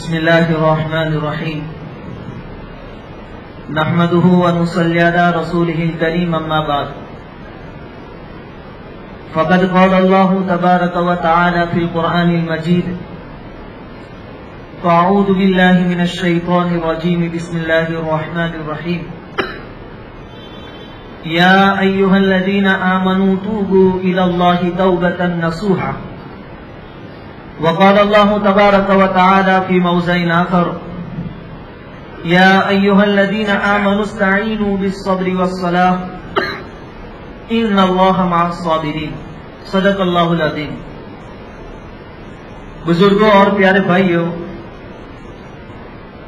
بسم الله الرحمن الرحيم نحمده ونصلي على رسوله الكريم أما بعد فقد قال الله تبارك وتعالى في القرآن المجيد فأعوذ بالله من الشيطان الرجيم بسم الله الرحمن الرحيم يا أيها الذين آمنوا توبوا إلى الله توبة نصوحا وقال الله تبارك وتعالى في موضع آخر يا أيها الذين آمنوا استعينوا بالصبر والصلاة إن الله مع الصابرين صدق اللہ العظیم۔ بزرگوں اور پیارے بھائیوں،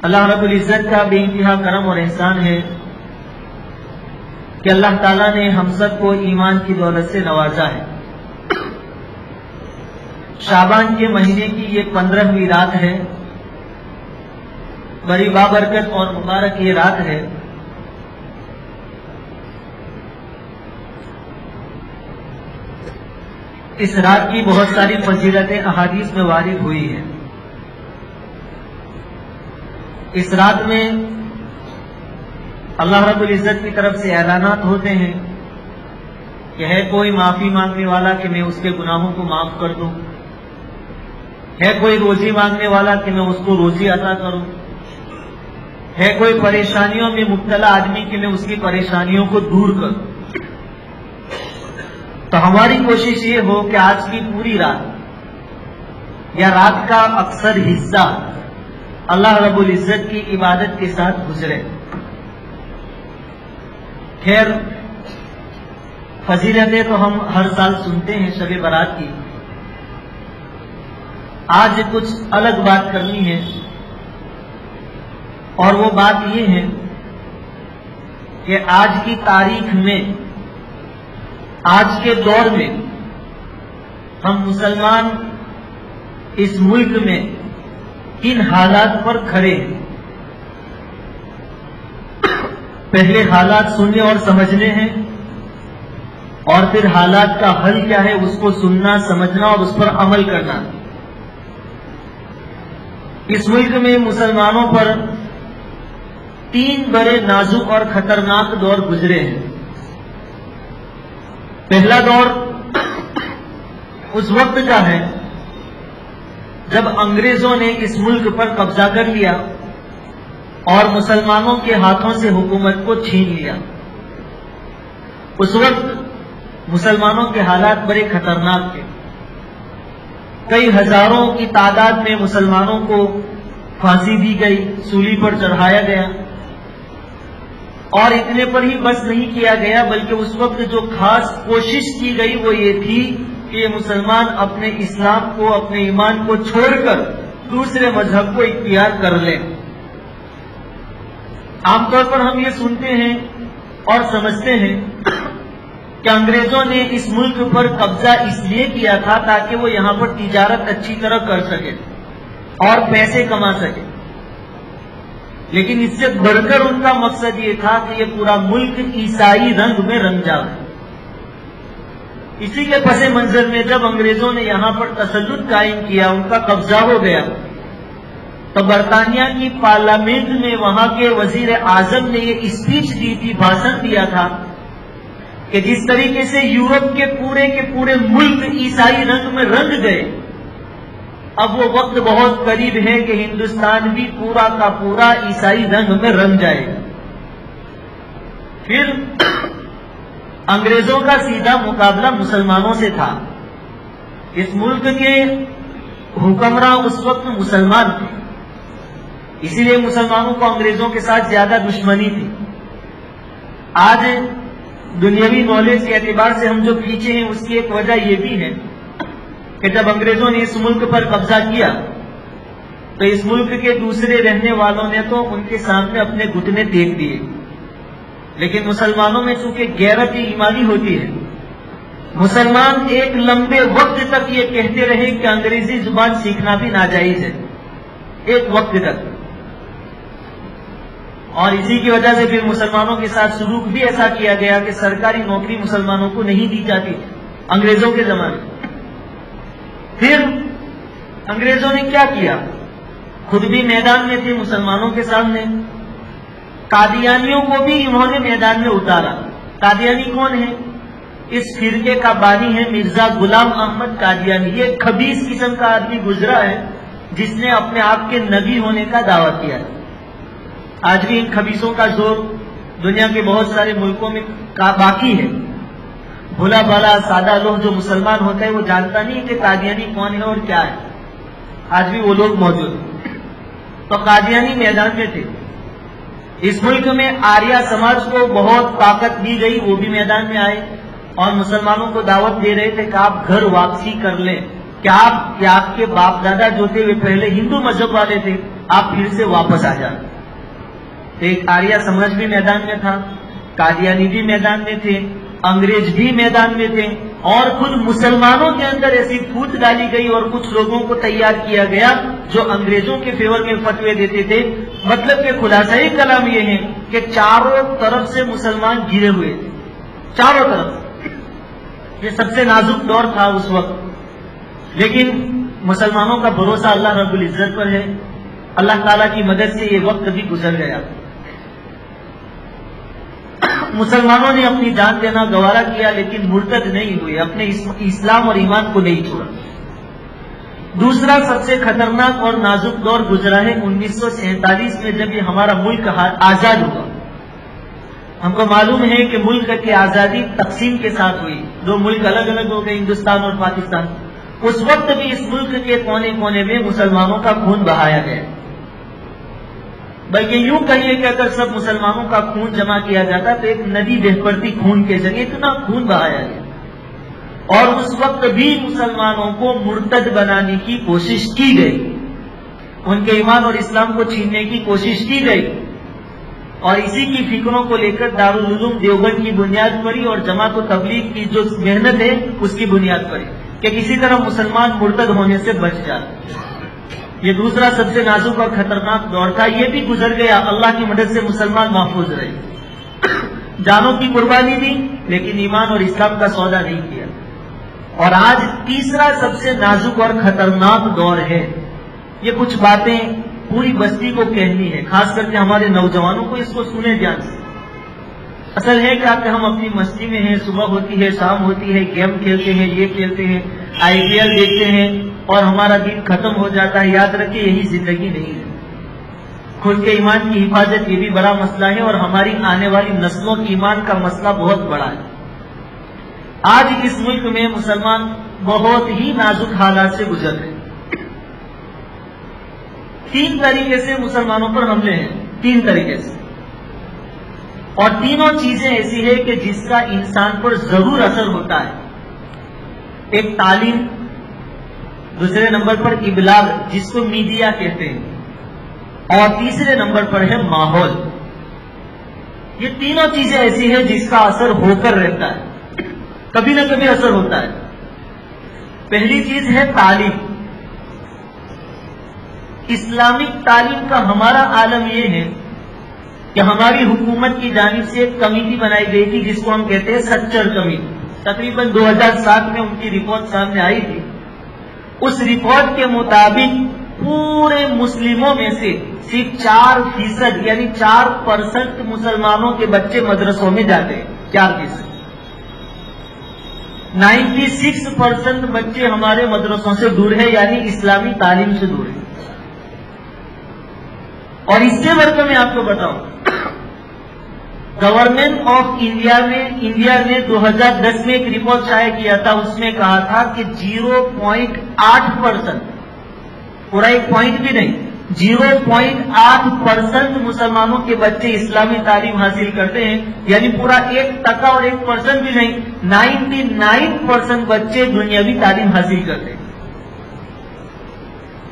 اللہ رب العزت کا بے انتہا کرم اور احسان ہے کہ اللہ تعالیٰ نے ہم سب کو ایمان کی دولت سے نوازا ہے۔ شعبان کے مہینے کی یہ 15ویں رات ہے، بڑی بابرکت اور مبارک یہ رات ہے۔ اس رات کی بہت ساری فضیلتیں احادیث میں وارد ہوئی ہیں۔ اس رات میں اللہ رب العزت کی طرف سے اعلانات ہوتے ہیں کہ ہے کوئی معافی مانگنے والا کہ میں اس کے گناہوں کو معاف کر دوں، ہے کوئی روزی مانگنے والا کہ میں اس کو روزی عطا کروں، ہے کوئی پریشانیوں میں مبتلا آدمی کہ میں اس کی پریشانیوں کو دور کروں۔ تو ہماری کوشش یہ ہو کہ آج کی پوری رات یا رات کا اکثر حصہ اللہ رب العزت کی عبادت کے ساتھ گزرے۔ خیر، فضیلتیں تو ہم ہر سال سنتے ہیں شب برات کی، آج کچھ الگ بات کرنی ہے، اور وہ بات یہ ہے کہ آج کی تاریخ میں، آج کے دور میں ہم مسلمان اس ملک میں کن حالات پر کھڑے ہیں۔ پہلے حالات سننے اور سمجھنے ہیں، اور پھر حالات کا حل کیا ہے اس کو سننا، سمجھنا اور اس پر عمل کرنا۔ اس ملک میں مسلمانوں پر 3 بڑے نازک اور خطرناک دور گزرے ہیں۔ پہلا دور اس وقت کا ہے جب انگریزوں نے اس ملک پر قبضہ کر لیا اور مسلمانوں کے ہاتھوں سے حکومت کو چھین لیا۔ اس وقت مسلمانوں کے حالات بڑے خطرناک تھے۔ کئی ہزاروں کی تعداد میں مسلمانوں کو پھانسی دی گئی، سولی پر چڑھایا گیا، اور اتنے پر ہی بس نہیں کیا گیا، بلکہ اس وقت جو خاص کوشش کی گئی وہ یہ تھی کہ یہ مسلمان اپنے اسلام کو، اپنے ایمان کو چھوڑ کر دوسرے مذہب کو اختیار کر لیں۔ عام طور پر ہم یہ سنتے ہیں اور سمجھتے ہیں کہ انگریزوں نے اس ملک پر قبضہ اس لیے کیا تھا تاکہ وہ یہاں پر تجارت اچھی طرح کر سکے اور پیسے کما سکے، لیکن اس سے بڑھ کر ان کا مقصد یہ تھا کہ یہ پورا ملک عیسائی رنگ میں رنگ جائے۔ اسی کے پس منظر میں جب انگریزوں نے یہاں پر تسلط قائم کیا، ان کا قبضہ ہو گیا، تو برطانیہ کی پارلیمنٹ میں وہاں کے وزیر اعظم نے یہ اسپیچ دی تھی، بھاشن دیا تھا کہ جس طریقے سے یورپ کے پورے ملک عیسائی رنگ میں رنگ گئے، اب وہ وقت بہت قریب ہے کہ ہندوستان بھی پورا کا پورا عیسائی رنگ میں رنگ جائے گا۔ پھر انگریزوں کا سیدھا مقابلہ مسلمانوں سے تھا۔ اس ملک کے حکمراں اس وقت مسلمان تھے، اسی لیے مسلمانوں کو انگریزوں کے ساتھ زیادہ دشمنی تھی۔ آج دنیاوی نالج کے اعتبار سے ہم جو پیچھے ہیں اس کی ایک وجہ یہ بھی ہے کہ جب انگریزوں نے اس ملک پر قبضہ کیا تو اس ملک کے دوسرے رہنے والوں نے تو ان کے سامنے اپنے گھٹنے ٹیک دیے، لیکن مسلمانوں میں چونکہ غیرت ایمانی ہوتی ہے، مسلمان ایک لمبے وقت تک یہ کہتے رہے کہ انگریزی زبان سیکھنا بھی ناجائز ہے، ایک وقت تک۔ اور اسی کی وجہ سے پھر مسلمانوں کے ساتھ سلوک بھی ایسا کیا گیا کہ سرکاری نوکری مسلمانوں کو نہیں دی جاتی انگریزوں کے زمانے۔ پھر انگریزوں نے کیا کیا؟ خود بھی میدان میں تھے مسلمانوں کے سامنے. قادیانیوں کو بھی انہوں نے میدان میں اتارا. قادیانی کون ہے؟ اس فرقے کا بانی ہے مرزا غلام احمد قادیانی. یہ خبیث قسم کا آدمی گزرا ہے جس نے اپنے آپ کے نبی ہونے کا دعویٰ کیا ہے. آج بھی ان خبیثوں کا زور دنیا کے بہت سارے ملکوں میں باقی ہے. بھولا بھالا سادہ لوگ جو مسلمان ہوتا ہے وہ جانتا نہیں کہ قادیانی کون ہے اور کیا ہے. آج بھی وہ لوگ موجود ہیں. تو قادیانی میدان میں تھے. اس ملک میں آریہ سماج کو بہت طاقت دی گئی, وہ بھی میدان میں آئے اور مسلمانوں کو دعوت دے رہے تھے کہ آپ گھر واپسی کر لیں, کہ آپ کے باپ دادا جو تھے وہ پہلے ہندو مذہب والے تھے, آپ پھر سے واپس آ جائیں. تو ایک آریہ سماج بھی میدان میں تھا, قادیانی بھی میدان میں تھے, انگریز بھی میدان میں تھے, اور خود مسلمانوں کے اندر ایسی پھوٹ ڈالی گئی اور کچھ لوگوں کو تیار کیا گیا جو انگریزوں کے فیور میں فتوے دیتے تھے. مطلب کہ خلاصۂ کلام یہ ہے کہ چاروں طرف سے مسلمان گرے ہوئے تھے, چاروں طرف. یہ سب سے نازک دور تھا اس وقت, لیکن مسلمانوں کا بھروسہ اللہ رب العزت پر ہے. اللہ تعالیٰ کی مدد سے یہ وقت بھی گزر گیا. مسلمانوں نے اپنی جان دینا گوارا کیا لیکن مرتد نہیں ہوئے, اپنے اسلام اور ایمان کو نہیں چھوڑا. دوسرا سب سے خطرناک اور نازک دور گزرا ہے 1947 میں, جب یہ ہمارا ملک آزاد ہوا. ہم کو معلوم ہے کہ ملک کی آزادی تقسیم کے ساتھ ہوئی, دو ملک الگ الگ ہو گئے, ہندوستان اور پاکستان. اس وقت بھی اس ملک کے کونے کونے میں مسلمانوں کا خون بہایا گیا. بلکہ یوں کہیے کہ اگر سب مسلمانوں کا خون جمع کیا جاتا تو ایک ندی بہ پڑتی خون کے ذریعے اتنا خون بہایا گیا. اور اس وقت بھی مسلمانوں کو مرتد بنانے کی کوشش کی گئی, ان کے ایمان اور اسلام کو چھیننے کی کوشش کی گئی. اور اسی کی فکروں کو لے کر دارالعلوم دیوبند کی بنیاد پڑی اور جماعت و تبلیغ کی جو محنت ہے اس کی بنیاد پڑی کہ کسی طرح مسلمان مرتد ہونے سے بچ جائے. یہ دوسرا سب سے نازک اور خطرناک دور تھا, یہ بھی گزر گیا. اللہ کی مدد سے مسلمان محفوظ رہے, جانوں کی قربانی دی لیکن ایمان اور اسلام کا سودا نہیں کیا. اور آج تیسرا سب سے نازک اور خطرناک دور ہے. یہ کچھ باتیں پوری بستی کو کہنی ہے, خاص کر کے ہمارے نوجوانوں کو اس کو سنیں دھیان سے. اصل ہے کیا کہ ہم اپنی مستی میں ہیں, صبح ہوتی ہے شام ہوتی ہے, گیم کھیلتے ہیں, یہ کھیلتے ہیں, IPL دیکھتے ہیں اور ہمارا دن ختم ہو جاتا ہے. یاد رکھیں یہی زندگی نہیں ہے. خود کے ایمان کی حفاظت یہ بھی بڑا مسئلہ ہے اور ہماری آنے والی نسلوں کے ایمان کا مسئلہ بہت بڑا ہے. آج اس ملک میں مسلمان بہت ہی نازک حالات سے گزر رہے ہیں. 3 طریقے سے مسلمانوں پر حملے ہیں, 3 طریقے سے, اور تینوں چیزیں ایسی ہے کہ جس کا انسان پر ضرور اثر ہوتا ہے. ایک تعلیم, دوسرے نمبر پر ابلاغ جس کو میڈیا کہتے ہیں, اور تیسرے نمبر پر ہے ماحول. یہ تینوں چیزیں ایسی ہیں جس کا اثر ہو کر رہتا ہے, کبھی نہ کبھی اثر ہوتا ہے. پہلی چیز ہے تعلیم. اسلامک تعلیم کا ہمارا عالم یہ ہے کہ ہماری حکومت کی جانب سے ایک کمیٹی بنائی گئی تھی جس کو ہم کہتے ہیں سچر کمیٹی. تقریباً 2007 میں ان کی رپورٹ سامنے آئی تھی. اس رپورٹ کے مطابق پورے مسلموں میں سے صرف 4% یعنی 4% مسلمانوں کے بچے مدرسوں میں جاتے ہیں. 4%. 96% بچے ہمارے مدرسوں سے دور ہیں, یعنی اسلامی تعلیم سے دور ہیں. اور اس سے بڑھ کر میں آپ کو بتاؤں, گورنمنٹ آف انڈیا نے 2010 میں ایک رپورٹ شائع کیا تھا. اس میں کہا تھا کہ 0.8%, پورا ایک پوائنٹ بھی نہیں, 0.8% مسلمانوں کے بچے اسلامی تعلیم حاصل کرتے ہیں, یعنی پورا 1% اور 1% بھی نہیں, 99% بچے دنیاوی تعلیم حاصل کرتے ہیں.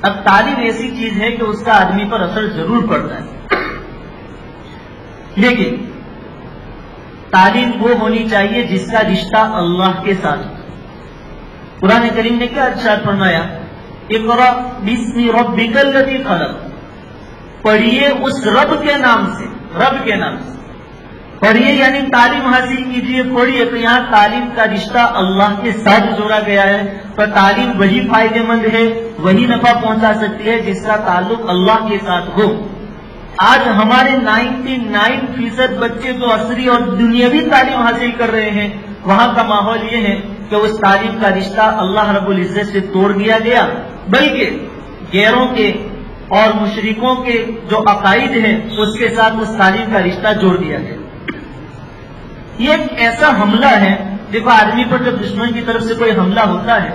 اب تعلیم ایسی چیز ہے کہ اس کا آدمی پر اثر ضرور پڑتا ہے, لیکن تعلیم وہ ہونی چاہیے جس کا رشتہ اللہ کے ساتھ. قرآن کریم نے کیا ارشاد فرمایا, اقرأ بسم ربک الذی خلق, پڑھیے اس رب کے نام سے, رب کے نام سے. پڑھیے یعنی تعلیم حاصل کیجیے، پڑھیے تو یہاں تعلیم کا رشتہ اللہ کے ساتھ جوڑا گیا ہے، تو تعلیم وہی فائدے مند ہے، وہی نفع پہنچا سکتی ہے جس کا تعلق اللہ کے ساتھ ہو۔ آج ہمارے 99% بچے جو عصری اور دنیاوی تعلیم حاصل کر رہے ہیں، وہاں کا ماحول یہ ہے کہ اس تعلیم کا رشتہ اللہ رب العزت سے توڑ دیا گیا، بلکہ غیروں کے اور مشرکوں کے جو عقائد ہیں اس کے ساتھ اس تعلیم کا رشتہ جوڑ دیا گیا۔ یہ ایک ایسا حملہ ہے، دیکھو آدمی پر جب دشمن کی طرف سے کوئی حملہ ہوتا ہے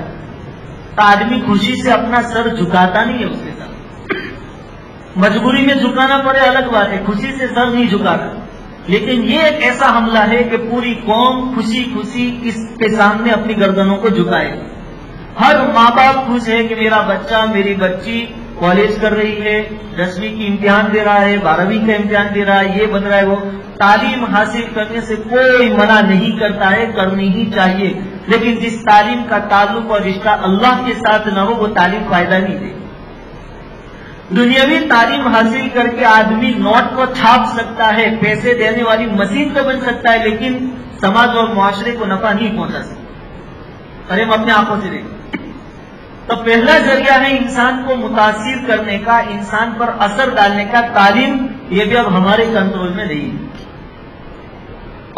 تو آدمی خوشی سے اپنا سر جھکاتا نہیں ہے، اس کے ساتھ مجبوری میں جھکانا پڑے الگ بات ہے، خوشی سے سر نہیں جھکاتا، لیکن یہ ایک ایسا حملہ ہے کہ پوری قوم خوشی خوشی اس کے سامنے اپنی گردنوں کو جھکائے۔ ہر ماں باپ خوش ہے کہ میرا بچہ میری بچی کالج کر رہی ہے، 10ویں کی امتحان دے رہا ہے، 12ویں کا امتحان دے رہا ہے، یہ بن رہا ہے وہ۔ تعلیم حاصل کرنے سے کوئی منع نہیں کرتا ہے، کرنی ہی چاہیے، لیکن جس تعلیم کا تعلق اور رشتہ اللہ کے ساتھ نہ ہو وہ تعلیم فائدہ نہیں دے۔ دنیاوی تعلیم حاصل کر کے آدمی نوٹ کو چھاپ سکتا ہے، پیسے دینے والی مشین تو بن سکتا ہے، لیکن سماج اور معاشرے کو نفع نہیں پہنچا سکتا۔ ارے ہم اپنے آنکھوں سے دیکھیں تو پہلا ذریعہ ہے انسان کو متاثر کرنے کا، انسان پر اثر ڈالنے کا تعلیم، یہ بھی اب ہمارے کنٹرول میں نہیں ہے۔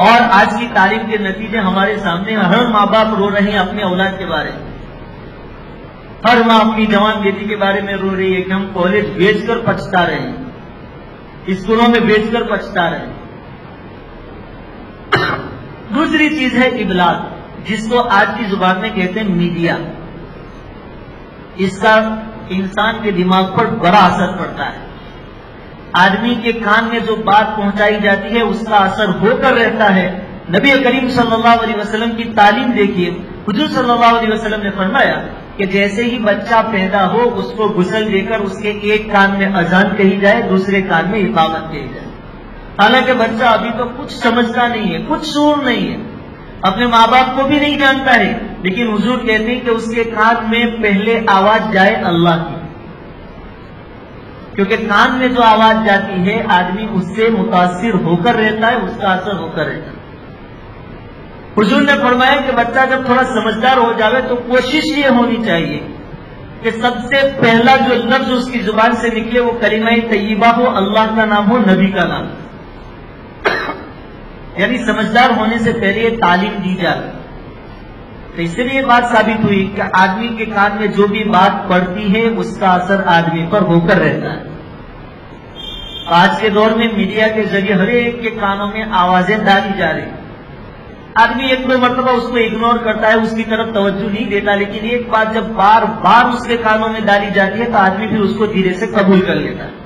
اور آج کی تعلیم کے نتیجے ہمارے سامنے، ہر ماں باپ رو رہے ہیں اپنے اولاد کے بارے میں، ہر ماں اپنی جوان بیٹی کے بارے میں رو رہی ہے کہ ہم کالج بیچ کر پچھتا رہے ہیں، اسکولوں میں بیچ کر پچھتا رہے ہیں۔ دوسری چیز ہے ابلاغ، جس کو آج کی زبان میں کہتے ہیں میڈیا۔ اس کا انسان کے دماغ پر بڑا اثر پڑتا ہے، آدمی کے کان میں جو بات پہنچائی جاتی ہے اس کا اثر ہو کر رہتا ہے۔ نبی کریم صلی اللہ علیہ وسلم کی تعلیم دیکھیے، حضور صلی اللہ علیہ وسلم نے فرمایا کہ جیسے ہی بچہ پیدا ہو اس کو غسل دے کر اس کے ایک کان میں اذان کہی جائے، دوسرے کان میں اقامت کہی جائے۔ حالانکہ بچہ ابھی تو کچھ سمجھتا نہیں ہے، کچھ شعور نہیں ہے، اپنے ماں باپ کو بھی نہیں جانتا ہے، لیکن حضور کہتے ہیں کہ اس کے کان میں پہلے آواز جائے اللہ کی، کیونکہ کان میں جو آواز جاتی ہے آدمی اس سے متاثر ہو کر رہتا ہے، اس کا اثر ہو کر رہتا ہے۔ حضور نے فرمایا کہ بچہ جب تھوڑا سمجھدار ہو جاوے تو کوشش یہ ہونی چاہیے کہ سب سے پہلا جو لفظ اس کی زبان سے نکلے وہ کلمہ طیبہ ہو، اللہ کا نام ہو، نبی کا نام، یعنی سمجھدار ہونے سے پہلے یہ تعلیم دی جائے۔ تو اس لیے یہ بات ثابت ہوئی کہ آدمی کے کان میں جو بھی بات پڑتی ہے اس کا اثر آدمی پر ہو کر رہتا ہے۔ آج کے دور میں میڈیا کے ذریعے ہر ایک کے کانوں میں آوازیں ڈالی جا رہی، آدمی ایک دو مرتبہ اس کو اگنور کرتا ہے، اس کی طرف توجہ نہیں دیتا، لیکن ایک بات جب بار بار اس کے کانوں میں ڈالی جاتی ہے تو آدمی پھر اس کو دھیرے سے قبول کر لیتا ہے۔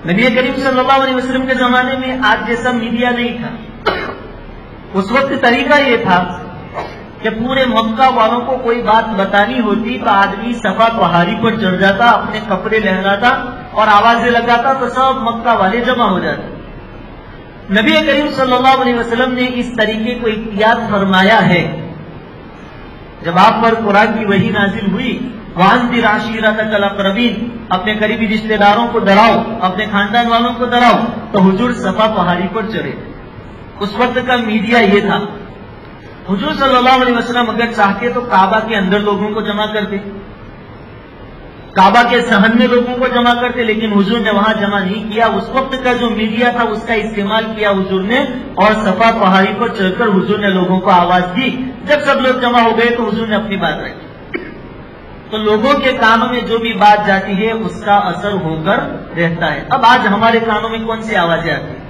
نبی کریم صلی اللہ علیہ وسلم کے زمانے میں آج جیسا میڈیا نہیں تھا، اس وقت طریقہ یہ تھا کہ پورے مکہ والوں کو کوئی بات بتانی ہوتی تو آدمی صفا پہاڑی پر چڑھ جاتا، اپنے کپڑے لہراتا اور آوازیں لگاتا تو سب مکہ والے جمع ہو جاتے۔ نبی کریم صلی اللہ علیہ وسلم نے اس طریقے کو احتیاط فرمایا ہے۔ جب آپ پر قرآن کی وحی نازل ہوئی، وَأَنذِرْ عَشِيرَتَكَ الْأَقْرَبِينَ، اپنے قریبی رشتہ داروں کو ڈراؤ، اپنے خاندان والوں کو ڈراؤ، تو حضور صفا پہاڑی پر چڑھے۔ اس وقت کا میڈیا یہ تھا۔ حضور صلی اللہ علیہ وسلم اگر چاہتے تو کعبہ کے اندر لوگوں کو جمع کرتے، کعبہ کے صحن میں لوگوں کو جمع کرتے، لیکن حضور نے وہاں جمع نہیں کیا۔ اس وقت کا جو میڈیا تھا اس کا استعمال کیا حضور نے، اور صفا پہاڑی پر چڑھ کر حضور نے لوگوں کو آواز دی۔ جب سب لوگ جمع ہو گئے تو حضور نے اپنی بات رکھی۔ تو لوگوں کے کانوں میں جو بھی بات جاتی ہے اس کا اثر ہو کر رہتا ہے۔ اب آج ہمارے کانوں میں کون سی آوازیں آتی ہیں؟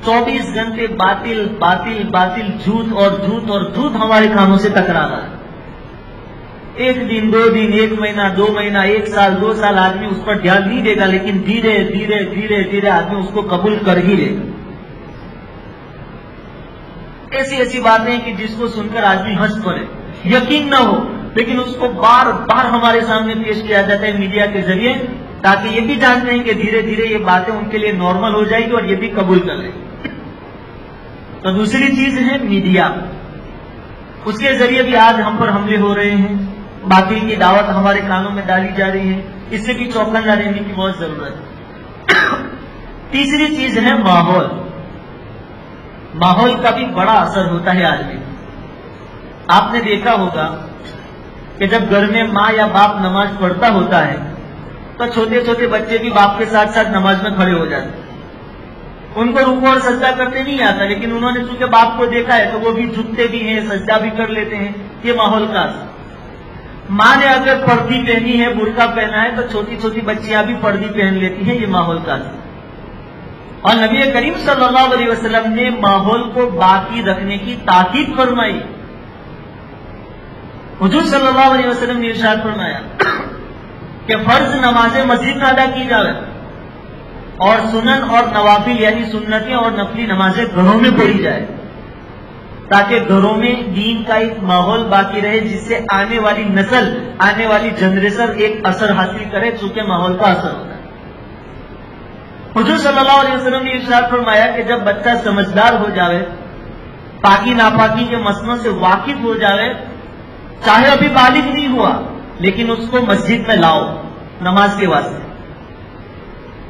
24 گھنٹے باطل باطل باطل، جھوٹ اور جھوٹ اور جھوٹ ہمارے کانوں سے ٹکرا رہا ہے۔ ایک دن، 2 دن، 1 مہینہ، 2 مہینہ، 1 سال، 2 سال آدمی اس پر دھیان نہیں دے گا، لیکن دھیرے دھیرے دھیرے دھیرے آدمی اس کو قبول کر ہی لے گا۔ ایسی ایسی باتیں کہ جس کو سن کر آدمی ہنس پڑے، یقین نہ ہو، لیکن اس کو بار بار ہمارے سامنے پیش کیا جاتا ہے میڈیا کے ذریعے، تاکہ یہ بھی جانتے ہیں کہ دھیرے دھیرے یہ باتیں ان کے لیے نارمل ہو جائے گی اور یہ بھی قبول کر لیں گے۔ تو دوسری چیز ہے میڈیا، اس کے ذریعے بھی آج ہم پر حملے ہو رہے ہیں، باطل کی دعوت ہمارے کانوں میں ڈالی جا رہی ہے، اس سے بھی چوکنا رہنے کی بہت ضرورت ہے۔ تیسری چیز ہے ماحول. ماحول کا بھی بڑا اثر ہوتا ہے آدمی. آپ نے دیکھا ہوگا کہ جب گھر میں ماں یا باپ نماز پڑھتا ہوتا ہے تو چھوٹے چھوٹے بچے بھی باپ کے ساتھ ساتھ نماز میں کھڑے ہو جاتے ہیں. ان کو رکوع اور سجدہ کرتے نہیں آتا، لیکن انہوں نے چونکہ باپ کو دیکھا ہے تو وہ بھی جھکتے بھی ہیں، سجدہ بھی کر لیتے ہیں. یہ ماحول کا اثر. ماں نے اگر پردی پہنی ہے، برقع پہنا ہے، تو چھوٹی چھوٹی بچیاں بھی پردی پہن لیتی ہیں. یہ ماحول کا اثر. اور نبی کریم صلی اللہ علیہ وسلم نے ماحول کو باقی رکھنے کی تاکید فرمائی. حضور صلی اللہ علیہ وسلم نے ارشاد فرمایا کہ فرض نمازیں مسجد میں ادا کی جائے اور سنن اور نوافل یعنی سنتیں اور نفلی نمازیں گھروں میں پڑھی جائے، تاکہ گھروں میں دین کا ایک ماحول باقی رہے جس سے آنے والی نسل، آنے والی جنریشن ایک اثر حاصل کرے، چونکہ ماحول کا اثر ہوتا ہے. حضور صلی اللہ علیہ وسلم نے ارشاد فرمایا کہ جب بچہ سمجھدار ہو جاوے، پاکی ناپاکی کے مسئلوں سے واقف ہو جاوے، چاہے ابھی بالغ نہیں ہوا لیکن اس کو مسجد میں لاؤ نماز کے واسطے،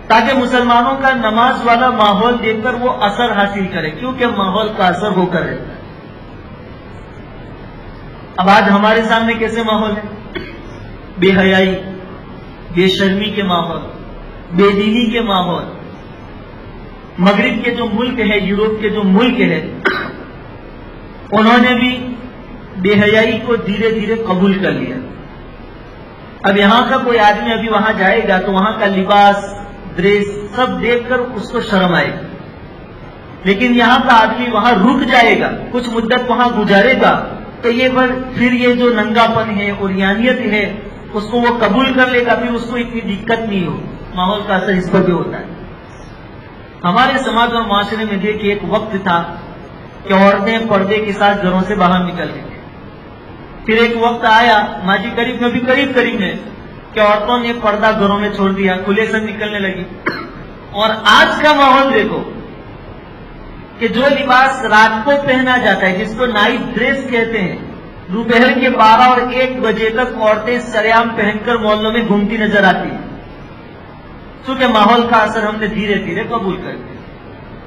تاکہ مسلمانوں کا نماز والا ماحول دیکھ کر وہ اثر حاصل کرے، کیونکہ ماحول کا اثر ہو کر رہتا ہے. اب آج ہمارے سامنے کیسے ماحول ہے؟ بے حیائی، بے شرمی کے ماحول، بے دینی کے ماحول. مغرب کے جو ملک ہے، یورپ کے جو ملک ہے، انہوں نے بھی بے حیائی کو دھیرے دھیرے قبول کر لیا. اب یہاں کا کوئی آدمی ابھی وہاں جائے گا تو وہاں کا لباس، ڈریس سب دیکھ کر اس کو شرم آئے گی، لیکن یہاں کا آدمی وہاں رک جائے گا، کچھ مدت وہاں گزارے گا تو پھر یہ جو ننگا پن ہے، عریانیت ہے، اس کو وہ قبول کر لے گا، پھر اس کو اتنی دقت نہیں ہوگی. ماحول کا اثر اس پر بھی ہوتا ہے. ہمارے سماج اور معاشرے میں دیکھیے ایک وقت تھا کہ عورتیں پردے کے ساتھ گھروں سے باہر نکل گئی. پھر ایک وقت آیا ماضی قریب میں بھی قریب میں کہ عورتوں نے پردہ گھروں میں چھوڑ دیا، کھلے سے نکلنے لگی. اور آج کا ماحول دیکھو کہ جو لباس رات کو پہنا جاتا ہے، جس کو نائٹ ڈریس کہتے ہیں، دوپہر کے 12 اور 1 بجے تک عورتیں سریام پہن کر محلوں میں گھومتی نظر آتی ہیں. چونکہ ماحول کا اثر ہم نے دھیرے دھیرے قبول کر لیا.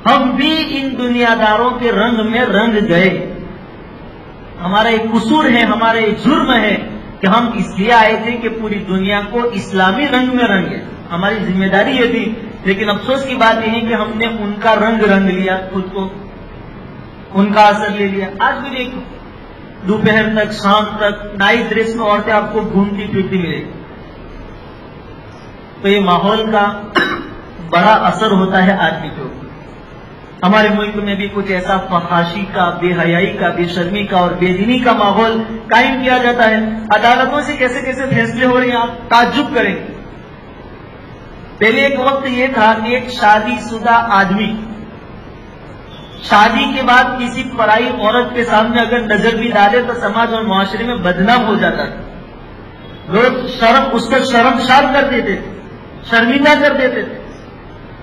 ہم بھی ان دنیا داروں کے رنگ میں رنگ گئے. ہمارا ایک قصور ہے، ہمارا ایک جرم ہے کہ ہم اس لیے آئے تھے کہ پوری دنیا کو اسلامی رنگ میں رنگے. ہماری ذمہ داری یہ تھی، لیکن افسوس کی بات یہ ہے کہ ہم نے ان کا رنگ لیا، خود کو ان کا اثر لے لیا. آج بھی دیکھو دوپہر تک، شام تک نائٹ ڈریس میں عورتیں آپ کو گھومتی پھرتی ملے گی. تو یہ ماحول کا بڑا اثر ہوتا ہے آدمی کے اوپر. ہمارے ملک میں بھی کچھ ایسا فحاشی کا، بے حیائی کا، بے شرمی کا اور بے دینی کا ماحول قائم کیا جاتا ہے. عدالتوں سے کیسے کیسے فیصلے ہو رہے ہیں، آپ تعجب کریں گے. پہلے ایک وقت یہ تھا کہ ایک شادی شدہ آدمی شادی کے بعد کسی پرائی عورت کے سامنے اگر نظر بھی ڈالے تو سماج اور معاشرے میں بدنام ہو جاتا تھا. لوگ اس کو شرمسار کر دیتے تھے، شرمندہ کر دیتے تھے.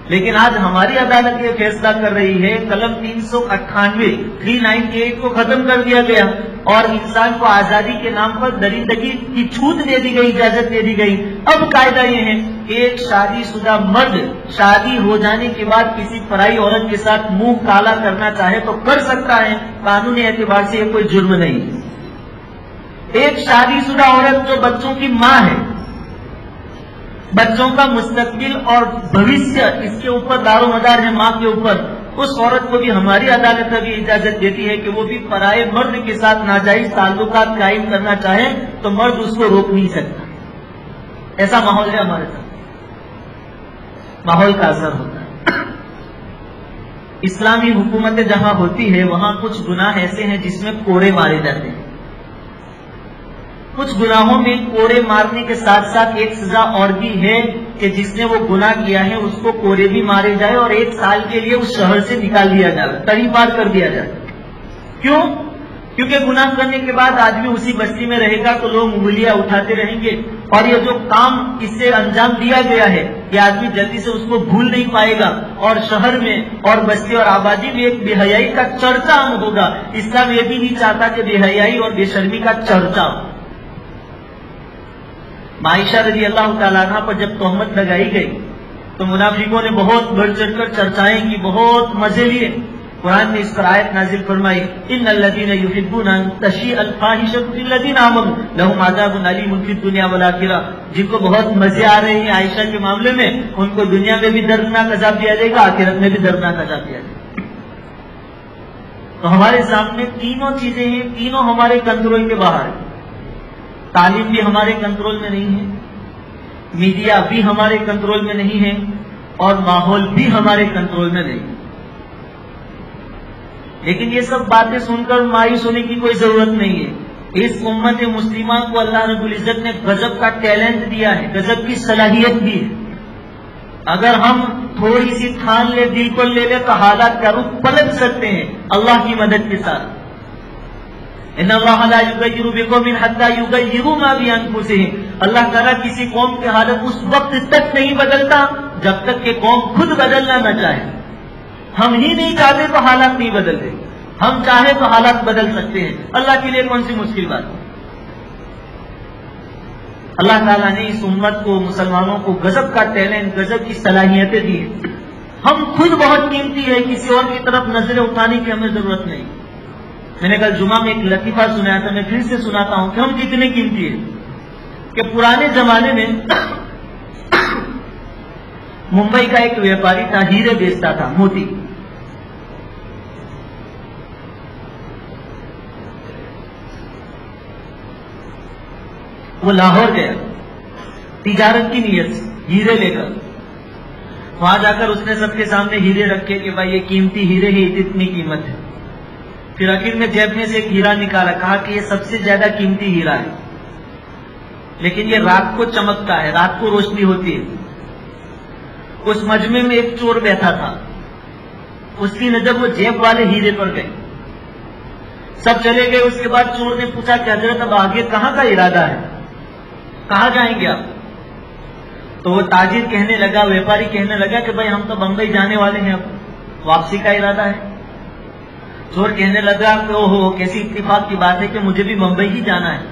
لیکن آج ہماری عدالت یہ فیصلہ کر رہی ہے، قلم 398 کو ختم کر دیا گیا اور انسان کو آزادی کے نام پر درندگی کی چھوٹ دے دی گئی، اجازت دے دی گئی. اب قاعدہ یہ ہے کہ ایک شادی شدہ مرد شادی ہو جانے کے بعد کسی پرائی عورت کے ساتھ منہ کالا کرنا چاہے تو کر سکتا ہے، قانونی اعتبار سے یہ کوئی جرم نہیں. ایک شادی شدہ عورت جو بچوں کی ماں ہے، بچوں کا مستقبل اور بھوشیہ اس کے اوپر دار و مدار ہے، ماں کے اوپر، اس عورت کو بھی ہماری عدالت ابھی اجازت دیتی ہے کہ وہ بھی پرائے مرد کے ساتھ ناجائز تعلقات قائم کرنا چاہے تو مرد اس کو روک نہیں سکتا. ایسا ماحول ہے ہمارے ساتھ. ماحول کا اثر ہوتا ہے. اسلامی حکومتیں جہاں ہوتی ہے وہاں کچھ گناہ ایسے ہیں جس میں کوڑے مارے جاتے ہیں. کچھ گناہوں میں کوڑے مارنے کے ساتھ ساتھ ایک سزا اور بھی ہے کہ جس نے وہ گناہ کیا ہے اس کو کوڑے بھی مارے جائے اور 1 سال کے لیے اس شہر سے نکال دیا جائے، تری پار کر دیا جائے. کیوں؟ کیونکہ گناہ کرنے کے بعد آدمی اسی بستی میں رہے گا تو لوگ انگلیاں اٹھاتے رہیں گے اور یہ جو کام اس سے انجام دیا گیا ہے یہ آدمی جلدی سے اس کو بھول نہیں پائے گا اور شہر میں اور بستی اور آبادی میں ایک بے حیائی کا چرچا ہوگا. اسلام یہ بھی نہیں چاہتا کہ بے حیائی اور بے شرمی کا چرچا ہو. عائشہ رضی اللہ تعالیٰ عنہ پر جب تہمت لگائی گئی تو منافقوں نے بہت بڑھ چڑھ کر چرچائیں کی، بہت مزے لیے. قرآن نے اس پر آیت نازل فرمائی، ان الذین یحبون ان تشیع الفاحشۃ فی الذین آمنوا لہم عذاب علیم فی الدنیا والآخرہ. جن کو بہت مزے آ رہے ہیں عائشہ کے معاملے میں، ان کو دنیا میں بھی دردناک عذاب دیا جائے گا، آخرت میں بھی دردناک عذاب دیا جائے گا. تو ہمارے سامنے تینوں چیزیں ہیں، تینوں ہمارے کنٹرول کے باہر ہیں. تعلیم بھی ہمارے کنٹرول میں نہیں ہے، میڈیا بھی ہمارے کنٹرول میں نہیں ہے، اور ماحول بھی ہمارے کنٹرول میں نہیں. لیکن یہ سب باتیں سن کر مایوس ہونے کی کوئی ضرورت نہیں ہے. اس امت مسلمہ کو اللہ رب العزت نے غضب کا ٹیلنٹ دیا ہے، غضب کی صلاحیت دی ہے. اگر ہم تھوڑی سی ٹھان لے، دل پر لے لے، تو حالات کا رخ پلٹ سکتے ہیں اللہ کی مدد کے ساتھ. ان اللہ لا یغیر بقوم حتی یغیروا ما بانفسہم. اللہ تعالیٰ کسی قوم کی حالت اس وقت تک نہیں بدلتا جب تک کہ قوم خود بدلنا نہ چاہے. ہم ہی نہیں چاہتے تو حالات نہیں بدلتے، ہم چاہیں تو حالات بدل سکتے ہیں. اللہ کے لیے کون سی مشکل بات ہے؟ اللہ تعالیٰ نے اس امت کو، مسلمانوں کو غضب کا ٹیلنٹ، غضب کی صلاحیتیں دی ہیں. ہم خود بہت قیمتی ہے، کسی اور کی طرف نظریں اٹھانے کی ہمیں ضرورت نہیں. میں نے کل جمعہ میں ایک لطیفہ سنایا تھا، میں پھر سے سناتا ہوں کہ ہم کتنے قیمتی ہیں. کہ پرانے زمانے میں ممبئی کا ایک ویپاری تھا، ہیرے بیچتا تھا، موتی. وہ لاہور گیا تجارت کی نیت سے ہیرے لے کر. وہاں جا کر اس نے سب کے سامنے ہیرے رکھے کہ بھائی یہ قیمتی ہیرے ہی اتنی قیمت ہے. پھر آخر میں جیب میں سے ایک ہیرا نکالا، کہا کہ یہ سب سے زیادہ قیمتی ہیرا ہے، لیکن یہ رات کو چمکتا ہے، رات کو روشنی ہوتی ہے. اس مجمع میں ایک چور بیٹھا تھا، اس کی نظر وہ جیب والے ہیرے پر گئی. سب چلے گئے. اس کے بعد چور نے پوچھا کہ حضرت اب آگے کہاں کا ارادہ ہے، کہاں جائیں گے آپ؟ تو وہ تاجر کہنے لگا، ویپاری کہنے لگا کہ بھائی ہم تو بمبئی جانے والے ہیں، اب واپسی کا ارادہ ہے. چور کہنے لگا کہ اوہو کیسی اتفاق کی بات ہے کہ مجھے بھی بمبئی ہی جانا ہے.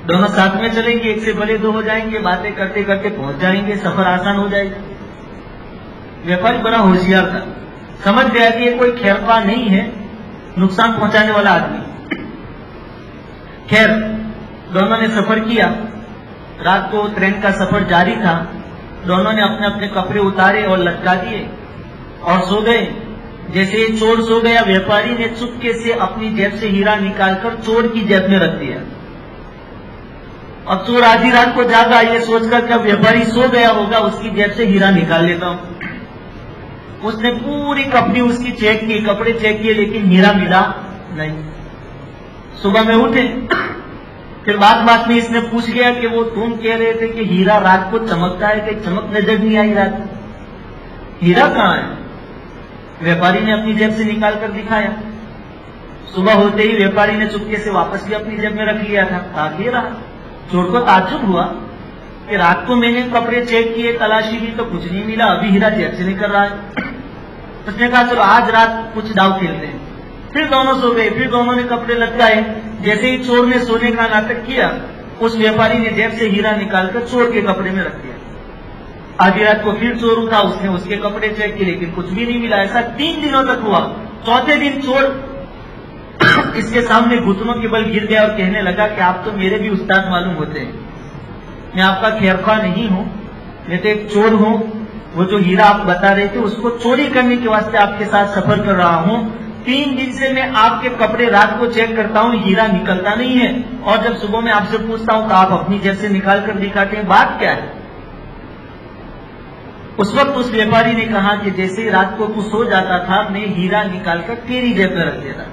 دونوں ساتھ میں چلیں گے، ایک سے بھلے دو ہو جائیں گے، باتیں کرتے کرتے پہنچ جائیں گے، سفر آسان ہو جائے گا. ویپاری بڑا ہوشیار تھا، سمجھ گیا کہ یہ کوئی خیرخواہ نہیں ہے، نقصان پہنچانے والا آدمی. خیر دونوں نے سفر کیا. رات کو ٹرین کا سفر جاری تھا. دونوں نے اپنے اپنے کپڑے اتارے اور لٹکا دیے اور سو گئے. جیسے یہ چور سو گیا، ویپاری نے چپکے سے اپنی جیب سے ہیرا نکال کر چور کی جیب میں رکھ دیا. اب چور آدھی رات کو جاگا یہ سوچ کر کہ ویپاری سو گیا ہوگا، اس کی جیب سے ہیرا نکال لیتا ہوں. اس نے پوری کپڑی اس کی چیک کی، کپڑے چیک کیے، لیکن ہیرا ملا نہیں. صبح میں اٹھے، پھر بات میں اس نے پوچھ گیا کہ وہ تم کہہ رہے تھے کہ ہیرا رات کو چمکتا ہے، کہ چمک نظر نہیں آئی رات کو، ہیرا کہاں ہے؟ ویپاری نے اپنی جیب سے نکال کر دکھایا. صبح ہوتے ہی ویپاری نے چپکے سے واپس بھی اپنی جیب میں رکھ لیا تھا. آگے رہا. چور کو تعجب ہوا کہ رات کو میں نے کپڑے چیک کیے، تلاشی لی تو کچھ نہیں ملا، ابھی ہیرا جیب سے نکل رہا ہے. اس نے کہا چلو آج رات کچھ داؤ کھیلتے ہیں. پھر دونوں سو گئے. پھر دونوں نے کپڑے لٹکائے. جیسے ہی چور نے سونے کا ناٹک کیا، اس ویپاری نے جیب سے ہیرا نکال کر چور کے کپڑے میں رکھ دیا. آدھی رات کو پھر چور اٹھا، اس نے اس کے کپڑے چیک کیے، لیکن کچھ بھی نہیں ملا. ایسا 3 دنوں تک ہوا. چوتھے دن چور اس کے سامنے گھٹنوں کے بل گر گیا اور کہنے لگا کہ آپ تو میرے بھی استاد معلوم ہوتے ہیں، میں آپ کا خیرخواہ نہیں ہوں، میں تو ایک چور ہوں. وہ جو ہیرا آپ بتا رہے تھے اس کو چوری کرنے کے واسطے آپ کے ساتھ سفر کر رہا ہوں. 3 دن سے میں آپ کے کپڑے رات کو چیک کرتا ہوں، ہیرا نکلتا نہیں ہے، اور جب صبح میں آپ سے پوچھتا ہوں تو آپ اپنی جیب سے نکال کر دکھاتے ہیں. بات کیا ہے؟ اس وقت اس ویپاری نے کہا کہ جیسے رات کو تو سو جاتا تھا، میں ہیرا نکال کر تیری جیب میں رکھ دیتا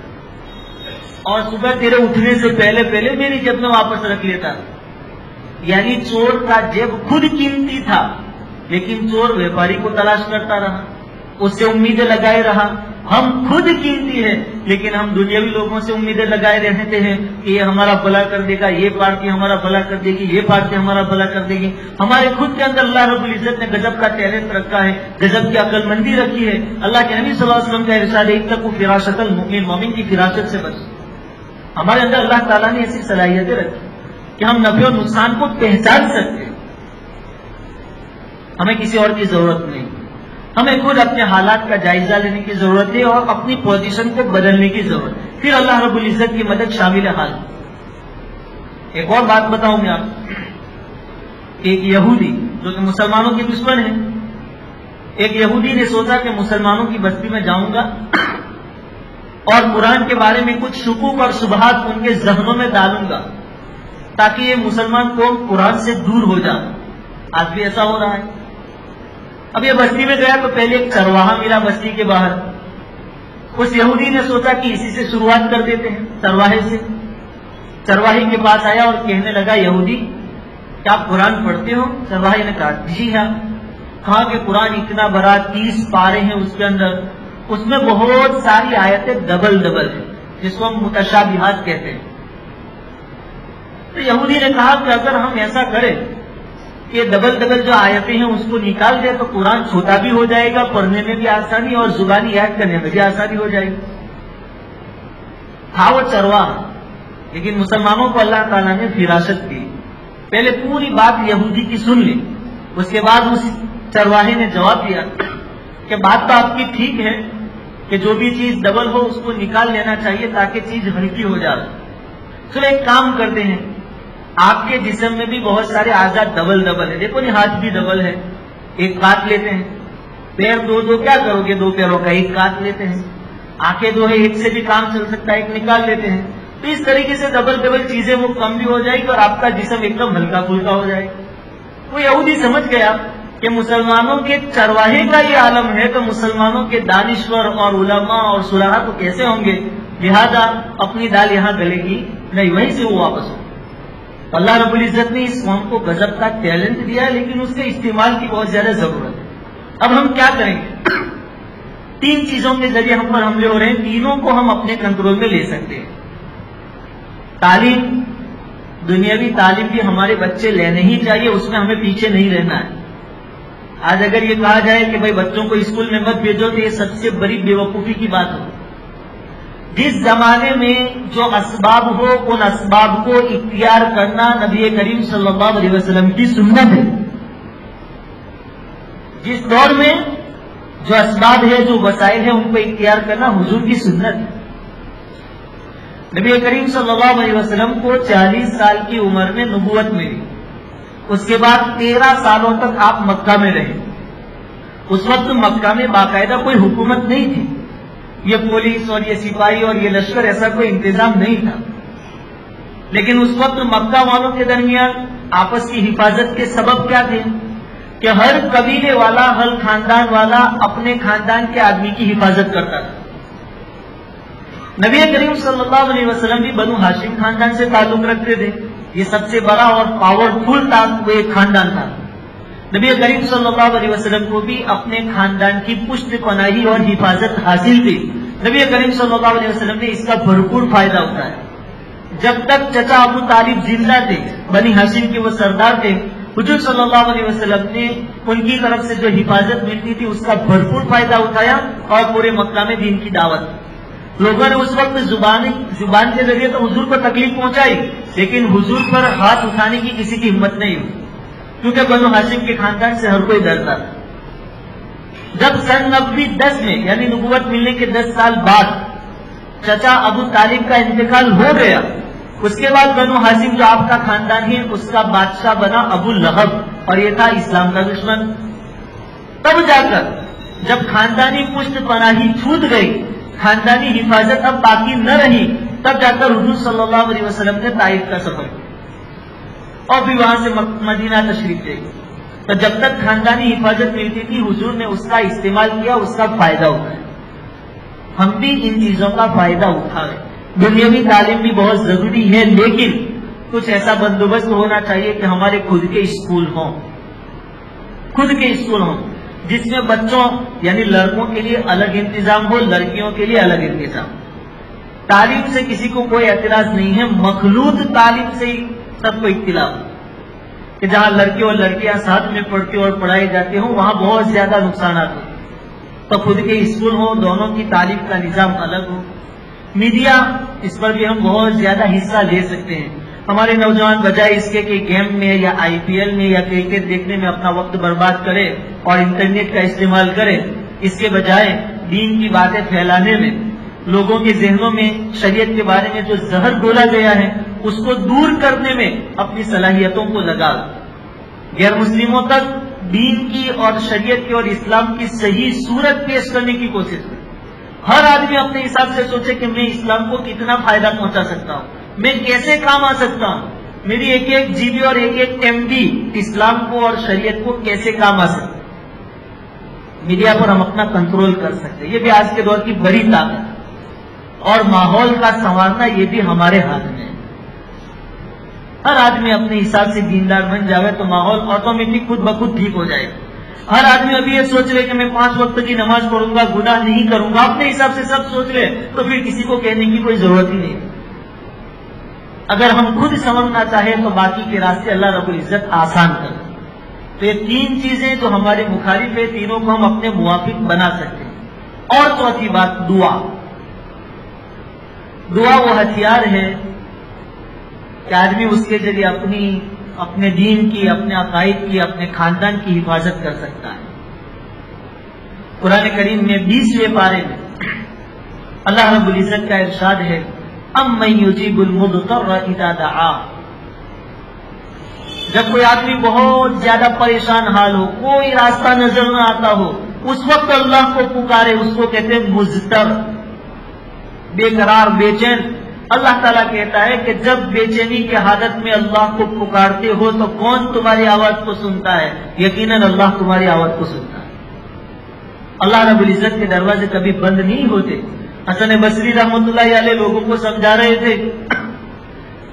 اور صبح تیرے اٹھنے سے پہلے پہلے میری جیب میں واپس رکھ لیتا. یعنی چور کا جیب خود قیمتی تھا، لیکن چور ویپاری کو تلاش کرتا رہا، اس سے امیدیں لگائے رہا. ہم خود قیمتی ہیں، لیکن ہم دنیاوی لوگوں سے امیدیں لگائے رہتے ہیں کہ یہ ہمارا بھلا کر دے گا، یہ پارٹی ہمارا بھلا کر دے گی، یہ پارٹی ہمارا بھلا کر دے گی. ہمارے خود کے اندر اللہ رب العزت نے غضب کا ٹیلنٹ رکھا ہے، غضب کی عقل مندی رکھی ہے. اللہ کے نبی صلی اللہ علیہ وسلم کا ارشاد ہے اتقوا فراست المؤمن، مومن کی فراست سے بچو. ہمارے اندر اللہ تعالیٰ نے ایسی صلاحیتیں رکھی کہ ہم نفع اور نقصان کو پہچان سکتے ہیں. ہمیں کسی اور کی ضرورت نہیں. ہمیں خود اپنے حالات کا جائزہ لینے کی ضرورت ہے اور اپنی پوزیشن کو بدلنے کی ضرورت ہے. پھر اللہ رب العزت کی مدد شامل حال. ایک اور بات بتاؤں میں آپ. ایک یہودی جو کہ مسلمانوں کے دشمن ہے، ایک یہودی نے سوچا کہ مسلمانوں کی بستی میں جاؤں گا اور قرآن کے بارے میں کچھ شکوک اور شبہات ان کے ذہنوں میں ڈالوں گا تاکہ یہ مسلمان قوم قرآن سے دور ہو جائے. آج بھی ایسا ہو رہا ہے. اب یہ بستی میں گیا تو پہلے ایک چرواہا ملا بستی کے باہر. اس یہودی نے سوچا کہ اسی سے شروعات کر دیتے ہیں، چرواہے سے. چرواہے کے پاس آیا اور کہنے لگا، یہودی کیا آپ قرآن پڑھتے ہو؟ چرواہے نے کہا جی ہاں. کہا کہ قرآن اتنا بڑا 30 پارے ہیں اس کے اندر، اس میں بہت ساری آیتیں ڈبل ہیں جس کو ہم متشابہات کہتے ہیں. تو یہودی نے کہا کہ اگر ہم ایسا کریں کہ ڈبل جو آیتیں ہیں اس کو نکال دیں تو قرآن چھوٹا بھی ہو جائے گا، پڑھنے میں بھی آسانی اور زبانی یاد کرنے میں بھی آسانی ہو جائے گی. تھا وہ چرواہا، لیکن مسلمانوں کو اللہ تعالیٰ نے فراست دی. پہلے پوری بات یہودی کی سن لی، اس کے بعد اس چرواہے نے جواب دیا کہ بات تو آپ کی ٹھیک ہے کہ جو بھی چیز ڈبل ہو اس کو نکال لینا چاہیے تاکہ چیز ہلکی ہو جائے. چلو ایک کام کرتے ہیں، آپ کے جسم میں بھی بہت سارے اعضاء ڈبل ہے. دیکھو نہیں، ہاتھ بھی ڈبل ہے، ایک کاٹ لیتے ہیں. پیر دو کیا کرو گے؟ 2 پیروں کا ایک کاٹ لیتے ہیں. آنکھیں 2 ہے، ایک سے بھی کام چل سکتا ہے، ایک نکال لیتے ہیں. تو اس طریقے سے ڈبل چیزیں وہ کم بھی ہو جائے گی اور آپ کا جسم ایک دم ہلکا پھلکا ہو جائے گا. وہ یہودی سمجھ گیا کہ مسلمانوں کے چرواہے کا یہ عالم ہے تو مسلمانوں کے دانشور اور علماء اور صلحاء تو کیسے ہوں گے، لہذا اپنی دال یہاں گلے گی نہیں. وہیں سے وہ واپس ہو. اللہ رب العزت نے اس قوم کو غضب کا ٹیلنٹ دیا ہے، لیکن اس کے استعمال کی بہت زیادہ ضرورت ہے. اب ہم کیا کریں گے؟ 3 چیزوں کے ذریعے ہم پر حملے ہو رہے ہیں، تینوں کو ہم اپنے کنٹرول میں لے سکتے ہیں. تعلیم، دنیاوی تعلیم بھی ہمارے بچے لینے ہی چاہیے، اس میں ہمیں پیچھے نہیں رہنا ہے. آج اگر یہ کہا جائے کہ بھائی بچوں کو اسکول میں مت بھیجو تو یہ سب سے بڑی بے وقوفی کی بات ہو. جس زمانے میں جو اسباب ہو ان اسباب کو اختیار کرنا نبی کریم صلی اللہ علیہ وسلم کی سنت ہے. جس دور میں جو اسباب ہے، جو وسائل ہیں، ان کو اختیار کرنا حضور کی سنت ہے. نبی کریم صلی اللہ علیہ وسلم کو 40 سال کی عمر میں نبوت ملی. اس کے بعد 13 سالوں تک آپ مکہ میں رہے. اس وقت مکہ میں باقاعدہ کوئی حکومت نہیں تھی. یہ پولیس اور یہ سپاہی اور یہ لشکر ایسا کوئی انتظام نہیں تھا. لیکن اس وقت مکہ والوں کے درمیان آپس کی حفاظت کے سبب کیا تھے کہ ہر قبیلے والا، ہر خاندان والا اپنے خاندان کے آدمی کی حفاظت کرتا تھا. نبی کریم صلی اللہ علیہ وسلم بھی بنو ہاشم خاندان سے تعلق رکھتے تھے. یہ سب سے بڑا اور پاورفل وہ ایک خاندان تھا. نبی کریم صلی اللہ علیہ وسلم کو بھی اپنے خاندان کی پشت پناہی اور حفاظت حاصل تھی. نبی کریم صلی اللہ علیہ وسلم نے اس کا بھرپور فائدہ اٹھایا. جب تک چچا ابو طالب زندہ تھے، بنی ہاشم کے وہ سردار تھے، حضور صلی اللہ علیہ وسلم نے ان کی طرف سے جو حفاظت ملتی تھی اس کا بھرپور فائدہ اٹھایا اور پورے مکہ میں دین کی دعوت. لوگوں نے اس وقت زبان کے ذریعے تو حضور کو تکلیف پہنچائی، لیکن حضور پر ہاتھ اٹھانے کی کسی کی ہمت نہیں ہوئی، کیونکہ بنو ہاشم کے خاندان سے ہر کوئی ڈرتا تھا. جب سن 90 میں یعنی نبوت ملنے کے 10 سال بعد چچا ابو طالب کا انتقال ہو گیا، اس کے بعد بنو ہاشم جو آپ کا خاندان ہے اس کا بادشاہ بنا ابو لہب، اور یہ تھا اسلام کا دشمن. تب جا کر جب خاندانی پشت پناہی چھوٹ گئی، خاندانی حفاظت اب باقی نہ رہی، تب جا کر حضور صلی اللہ علیہ وسلم نے طائف کا سفر کیا اور پھر وہاں سے مدینہ تشریف لے گئے. تو جب تک خاندانی حفاظت ملتی تھی حضور نے اس کا استعمال کیا، اس کا فائدہ اٹھایا. ہم بھی ان چیزوں کا فائدہ اٹھا رہے. دنیاوی تعلیم بھی بہت ضروری ہے، لیکن کچھ ایسا بندوبست ہونا چاہیے کہ ہمارے خود کے اسکول ہوں، جس میں بچوں یعنی لڑکوں کے لیے الگ انتظام ہو، لڑکیوں کے لیے الگ انتظام. تعلیم سے کسی کو کوئی اعتراض نہیں ہے، مخلوط تعلیم سے ہی سب کو اختلاف کہ جہاں لڑکے اور لڑکیاں ساتھ میں پڑھتے اور پڑھائے جاتے ہوں وہاں بہت زیادہ نقصانات ہوں. تو خود کے اسکول ہوں، دونوں کی تعلیم کا نظام الگ ہو. میڈیا، اس پر بھی ہم بہت زیادہ حصہ لے سکتے ہیں. ہمارے نوجوان بجائے اس کے کہ گیم میں یا IPL میں یا کرکٹ دیکھنے میں اپنا وقت برباد کرے اور انٹرنیٹ کا استعمال کرے، اس کے بجائے دین کی باتیں پھیلانے میں، لوگوں کے ذہنوں میں شریعت کے بارے میں جو زہر گھولا گیا ہے اس کو دور کرنے میں اپنی صلاحیتوں کو لگا، غیر مسلموں تک دین کی اور شریعت کی اور اسلام کی صحیح صورت پیش کرنے کی کوشش کرے۔ ہر آدمی اپنے حساب سے سوچے کہ میں اسلام کو کتنا فائدہ پہنچا سکتا ہوں، میں کیسے کام آ سکتا ہوں، میری ایک ایک GB اور ایک ایک MB اسلام کو اور شریعت کو کیسے کام آ سکتا ہے۔ میڈیا پر ہم اپنا کنٹرول کر سکتے ہیں، یہ بھی آج کے دور کی بڑی طاقت ہے، اور ماحول کا سنوارنا یہ بھی ہمارے ہاتھ میں ہے۔ ہر آدمی اپنے حساب سے دیندار بن جائے تو ماحول آٹومیٹک خود بخود ٹھیک ہو جائے گا۔ ہر آدمی ابھی یہ سوچ لے کہ میں 5 وقت کی نماز پڑھوں گا، گناہ نہیں کروں گا، اپنے حساب سے سب سوچ لے تو پھر کسی کو کہنے کی کوئی ضرورت ہی نہیں۔ اگر ہم خود سمجھنا چاہیں تو باقی کے راستے اللہ رب العزت آسان کر دیں۔ تو یہ 3 چیزیں جو ہمارے مخالف ہے، تینوں کو ہم اپنے موافق بنا سکتے ہیں۔ اور چوتھی بات دعا۔ دعا وہ ہتھیار ہے کہ آدمی اس کے ذریعے اپنے دین کی، اپنے عقائد کی، اپنے خاندان کی حفاظت کر سکتا ہے۔ قرآن کریم میں 20ویں پارے میں اللہ رب العزت کا ارشاد ہے، اَمَّن يُجِيبُ الْمُضْطَرَّ إِذَا دَعَاهُ۔ جب کوئی آدمی بہت زیادہ پریشان حال ہو، کوئی راستہ نظر نہ آتا ہو، اس وقت اللہ کو پکارے، اس کو کہتے ہیں مضطر، بے قرار، بے چین۔ اللہ تعالیٰ کہتا ہے کہ جب بے چینی کی حالت میں اللہ کو پکارتے ہو تو کون تمہاری آواز کو سنتا ہے؟ یقیناً اللہ تمہاری آواز کو سنتا ہے۔ اللہ رب العزت کے دروازے کبھی بند نہیں ہوتے۔ حسن بصری رحمۃ اللہ علیہ لوگوں کو سمجھا رہے تھے